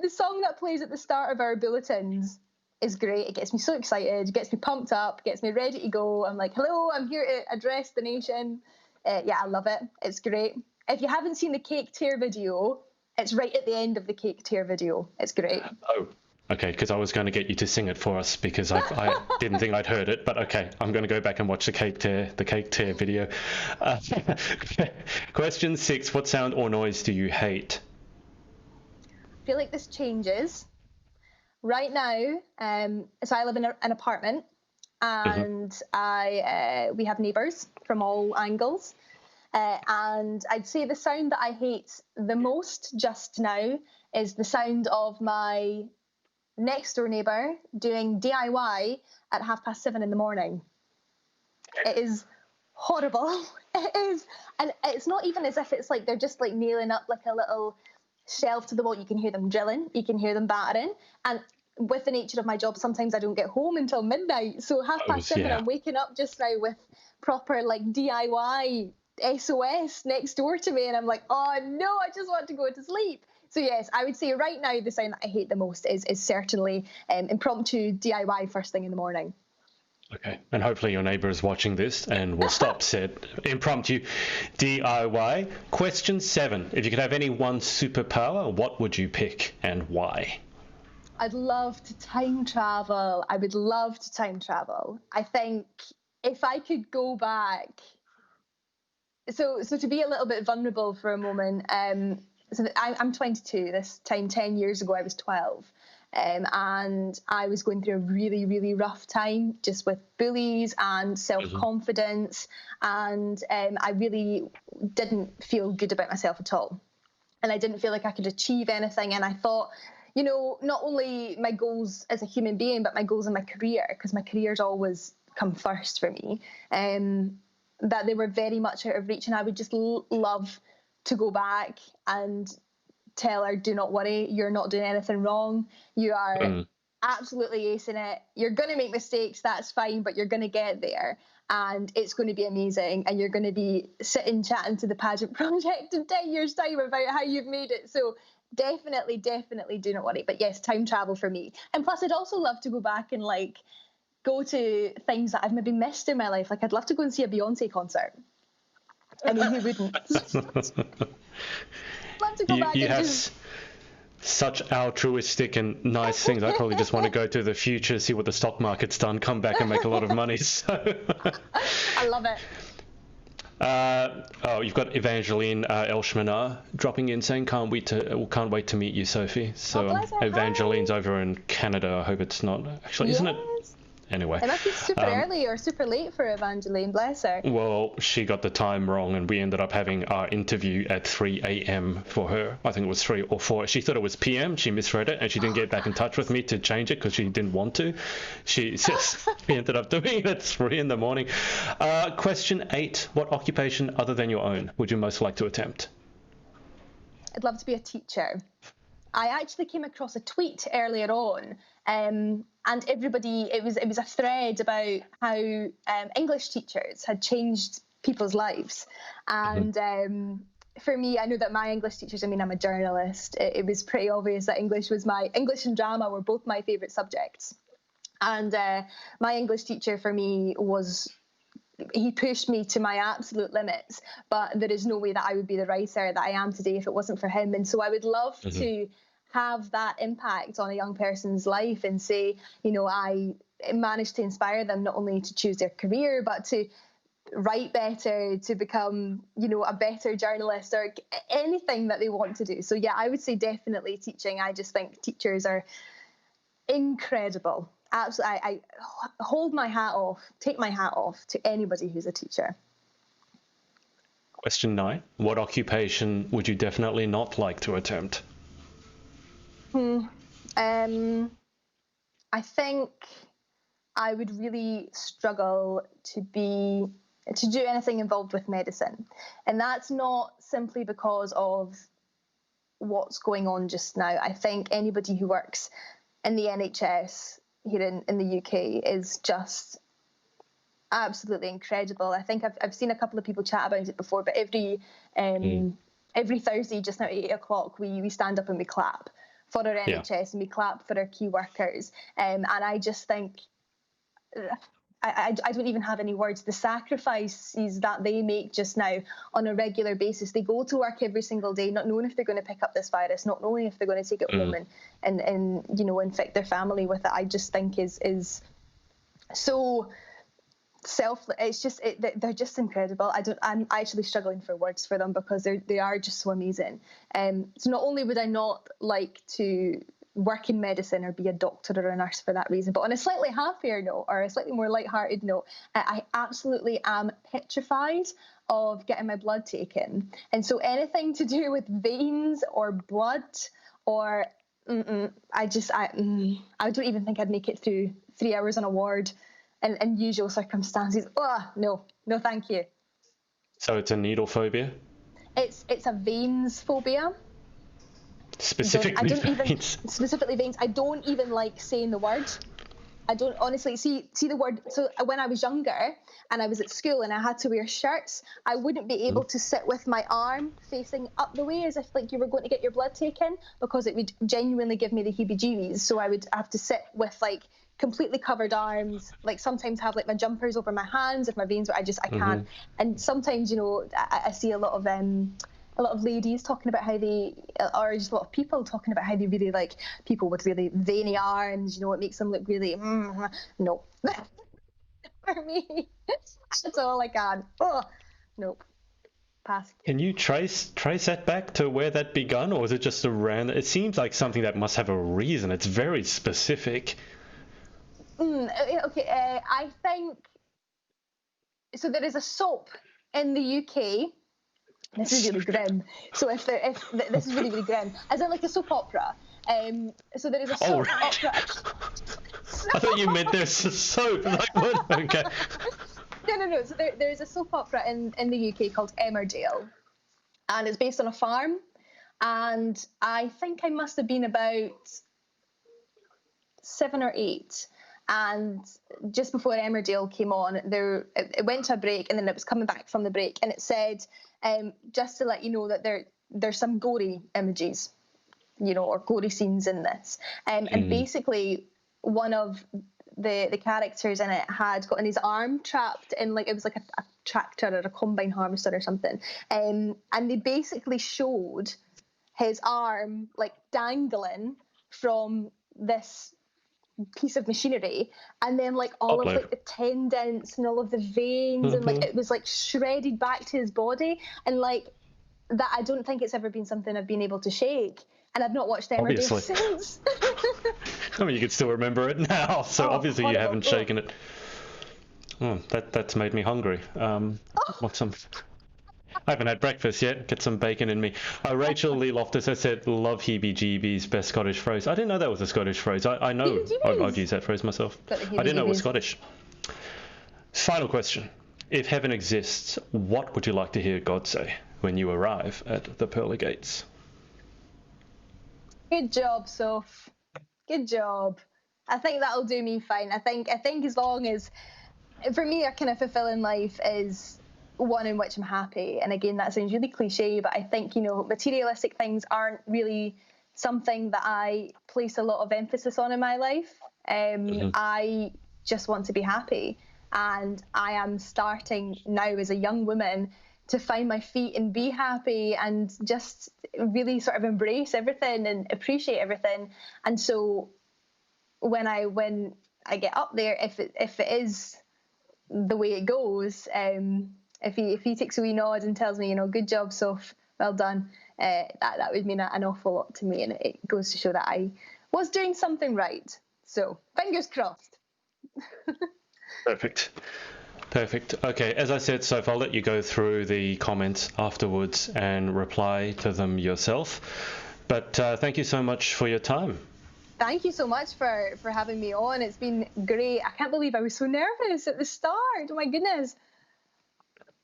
the song that plays at the start of our bulletins is great. It gets me so excited, gets me pumped up, gets me ready to go. I'm like, hello, I'm here to address the nation. I love it. It's great. If you haven't seen the Cake Tear video, it's right at the end of the Cake Tear video. It's great. Oh. Okay, because I was going to get you to sing it for us, because I didn't think I'd heard it, but okay, I'm going to go back and watch the Cake Tear video. Question 6: what sound or noise do you hate? I feel like this changes. Right now, so I live in an apartment, and we have neighbours from all angles, and I'd say the sound that I hate the most just now is the sound of my next door neighbour doing DIY at 7:30 in the morning. It is horrible. It is, and it's not even as if it's like they're just like nailing up like a little shelf to the wall. You can hear them drilling, you can hear them battering, and with the nature of my job, sometimes I don't get home until midnight. So 7:30, I'm waking up just now with proper like DIY SOS next door to me, and I'm like, oh no, I just want to go to sleep. So yes, I would say right now the sound that I hate the most is certainly impromptu DIY first thing in the morning. Okay, and hopefully your neighbour is watching this and will stop said impromptu DIY. Question 7: if you could have any one superpower, what would you pick and why? I'd love to time travel. I would love to time travel. I think if I could go back, so to be a little bit vulnerable for a moment, so I'm 22 this time. 10 years ago I was 12, and I was going through a really, really rough time, just with bullies and self-confidence, and I really didn't feel good about myself at all, and I didn't feel like I could achieve anything. And I thought, not only my goals as a human being, but my goals in my career, because my career's always come first for me, that they were very much out of reach, and I would just love to go back and tell her, do not worry, you're not doing anything wrong. You are absolutely acing it. You're going to make mistakes, that's fine, but you're going to get there, and it's going to be amazing, and you're going to be sitting chatting to the Pageant project in 10 years' time about how you've made it. So definitely do not worry. But yes, time travel for me. And plus, I'd also love to go back and go to things that I've maybe missed in my life. Like, I'd love to go and see a Beyonce concert. I mean, who wouldn't? Love to go back you and have such altruistic and nice things. I probably just want to go to the future, see what the stock market's done, come back and make a lot of money. So I I love it. You've got Evangeline Elshmanar dropping in saying, can't wait to meet you, Sophie. So Evangeline's over in Canada. I hope it's not actually, isn't it? Anyway, it must be super early or super late for Evangeline, bless her. Well, she got the time wrong, and we ended up having our interview at 3 a.m. for her. I think it was 3 or 4. She thought it was p.m. She misread it, and she didn't get back in touch with me to change it because she didn't want to. We ended up doing it at 3 in the morning. Question 8. What occupation other than your own would you most like to attempt? I'd love to be a teacher. I actually came across a tweet earlier on, and everybody, it was a thread about how English teachers had changed people's lives. And for me, I know that my English teachers, I'm a journalist, it was pretty obvious that English and drama were both my favourite subjects. And my English teacher for me he pushed me to my absolute limits, but there is no way that I would be the writer that I am today if it wasn't for him. And so I would love to have that impact on a young person's life and say, I managed to inspire them not only to choose their career, but to write better, to become, a better journalist or anything that they want to do. So yeah, I would say definitely teaching. I just think teachers are incredible. Absolutely, I hold my hat off, take my hat off to anybody who's a teacher. Question 9. What occupation would you definitely not like to attempt? I think I would really struggle to do anything involved with medicine. And that's not simply because of what's going on just now. I think anybody who works in the NHS here in the UK is just absolutely incredible. I think I've seen a couple of people chat about it before, but every Thursday just now at 8 o'clock we stand up and we clap for our NHS and we clap for our key workers. And I just think I don't even have any words. The sacrifices that they make just now on a regular basis. They go to work every single day, not knowing if they're going to pick up this virus, not knowing if they're going to take it home and infect their family with it. I just think is so selfless. It's just they're just incredible. I'm actually struggling for words for them because they are just so amazing. So not only would I not like to work in medicine or be a doctor or a nurse for that reason, but on a slightly happier note or a slightly more lighthearted note, I absolutely am petrified of getting my blood taken. And so anything to do with veins or blood or I don't even think I'd make it through 3 hours on a ward in usual circumstances. No, thank you. So it's a needle phobia? It's a veins phobia. Specifically veins. I don't even like saying the word. I don't honestly see the word. So when I was younger and I was at school and I had to wear shirts, I wouldn't be able to sit with my arm facing up the way as if like you were going to get your blood taken, because it would genuinely give me the heebie-jeebies. So I would have to sit with like completely covered arms, like sometimes have like my jumpers over my hands if my veins were. I can't. And sometimes I see a lot of ladies talking about how they, or just a lot of people talking about how they really like people with really veiny arms, it makes them look really, no. For me, that's all I can. Nope. Pass. Can you trace that back to where that begun, or is it just a random? It seems like something that must have a reason. It's very specific. Okay, I think, so there is a soap in the UK. This is really grim. So if this is really, really grim, as in like a soap opera. So there is a soap opera. I thought you meant there's a soap. Like what? Okay. No. So there's a soap opera in the UK called Emmerdale, and it's based on a farm. And I think I must have been about 7 or 8. And just before Emmerdale came on, it went to a break, and then it was coming back from the break, and it said, just to let you know that there's some gory images, or gory scenes in this. And basically, one of the characters in it had gotten his arm trapped in, like, it was like a tractor or a combine harvester or something. And they basically showed his arm, like, dangling from this piece of machinery, and then like all of like the tendons and all of the veins and like it was like shredded back to his body, and like that I don't think it's ever been something I've been able to shake, and I've not watched Emmerdale since. I mean, you can still remember it now, so obviously you haven't shaken it. Oh, that's made me hungry. Want some? I haven't had breakfast yet. Get some bacon in me. Rachel Lee Loftus has said, love heebie-jeebies, best Scottish phrase. I didn't know that was a Scottish phrase. I know I've used that phrase myself. I didn't know it was Scottish. Final question. If heaven exists, what would you like to hear God say when you arrive at the pearly gates? Good job, Soph. Good job. I think that'll do me fine. I think as long as, for me, a kind of fulfilling life is one in which I'm happy. And again, that sounds really cliche, but I think, materialistic things aren't really something that I place a lot of emphasis on in my life. I just want to be happy. And I am starting now as a young woman to find my feet and be happy and just really sort of embrace everything and appreciate everything. And so when I get up there, if it is the way it goes, if he takes a wee nod and tells me, good job, Soph, well done, that would mean an awful lot to me, and it goes to show that I was doing something right. So fingers crossed. Perfect. Okay, as I said, Soph, I'll let you go through the comments afterwards and reply to them yourself. But thank you so much for your time. Thank you so much for having me on. It's been great. I can't believe I was so nervous at the start. Oh my goodness.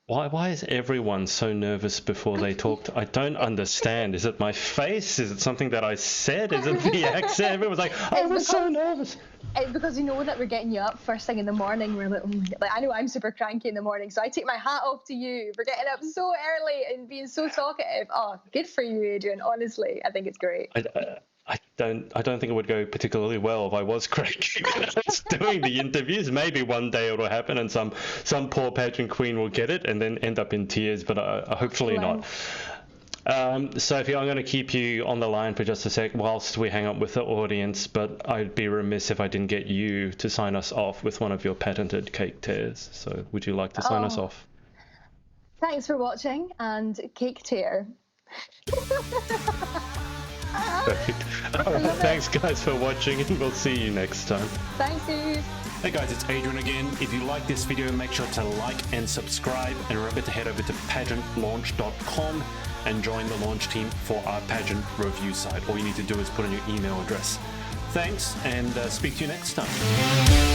Why is everyone so nervous before they talked? I don't understand. Is it my face? Is it something that I said? Is it the accent? Everyone's like, I was so nervous. It's because that we're getting you up first thing in the morning. We're like, oh my God. Like, I know I'm super cranky in the morning, so I take my hat off to you for getting up so early and being so talkative. Oh, good for you, Adrian. Honestly, I think it's great. I don't think it would go particularly well if I was cranky doing the interviews. Maybe one day it'll happen and some poor pageant queen will get it and then end up in tears, but hopefully not. Sophie, I'm going to keep you on the line for just a sec whilst we hang up with the audience, but I'd be remiss if I didn't get you to sign us off with one of your patented cake tears. So would you like to sign us off? Thanks for watching, and cake tear. Perfect. All right, thanks guys for watching, and we'll see you next time. Thanks, dude. Hey guys, it's Adrian again. If you like this video, make sure to like and subscribe, and remember to head over to pageantlaunch.com and join the launch team for our pageant review site. All you need to do is put in your email address. Thanks, and speak to you next time.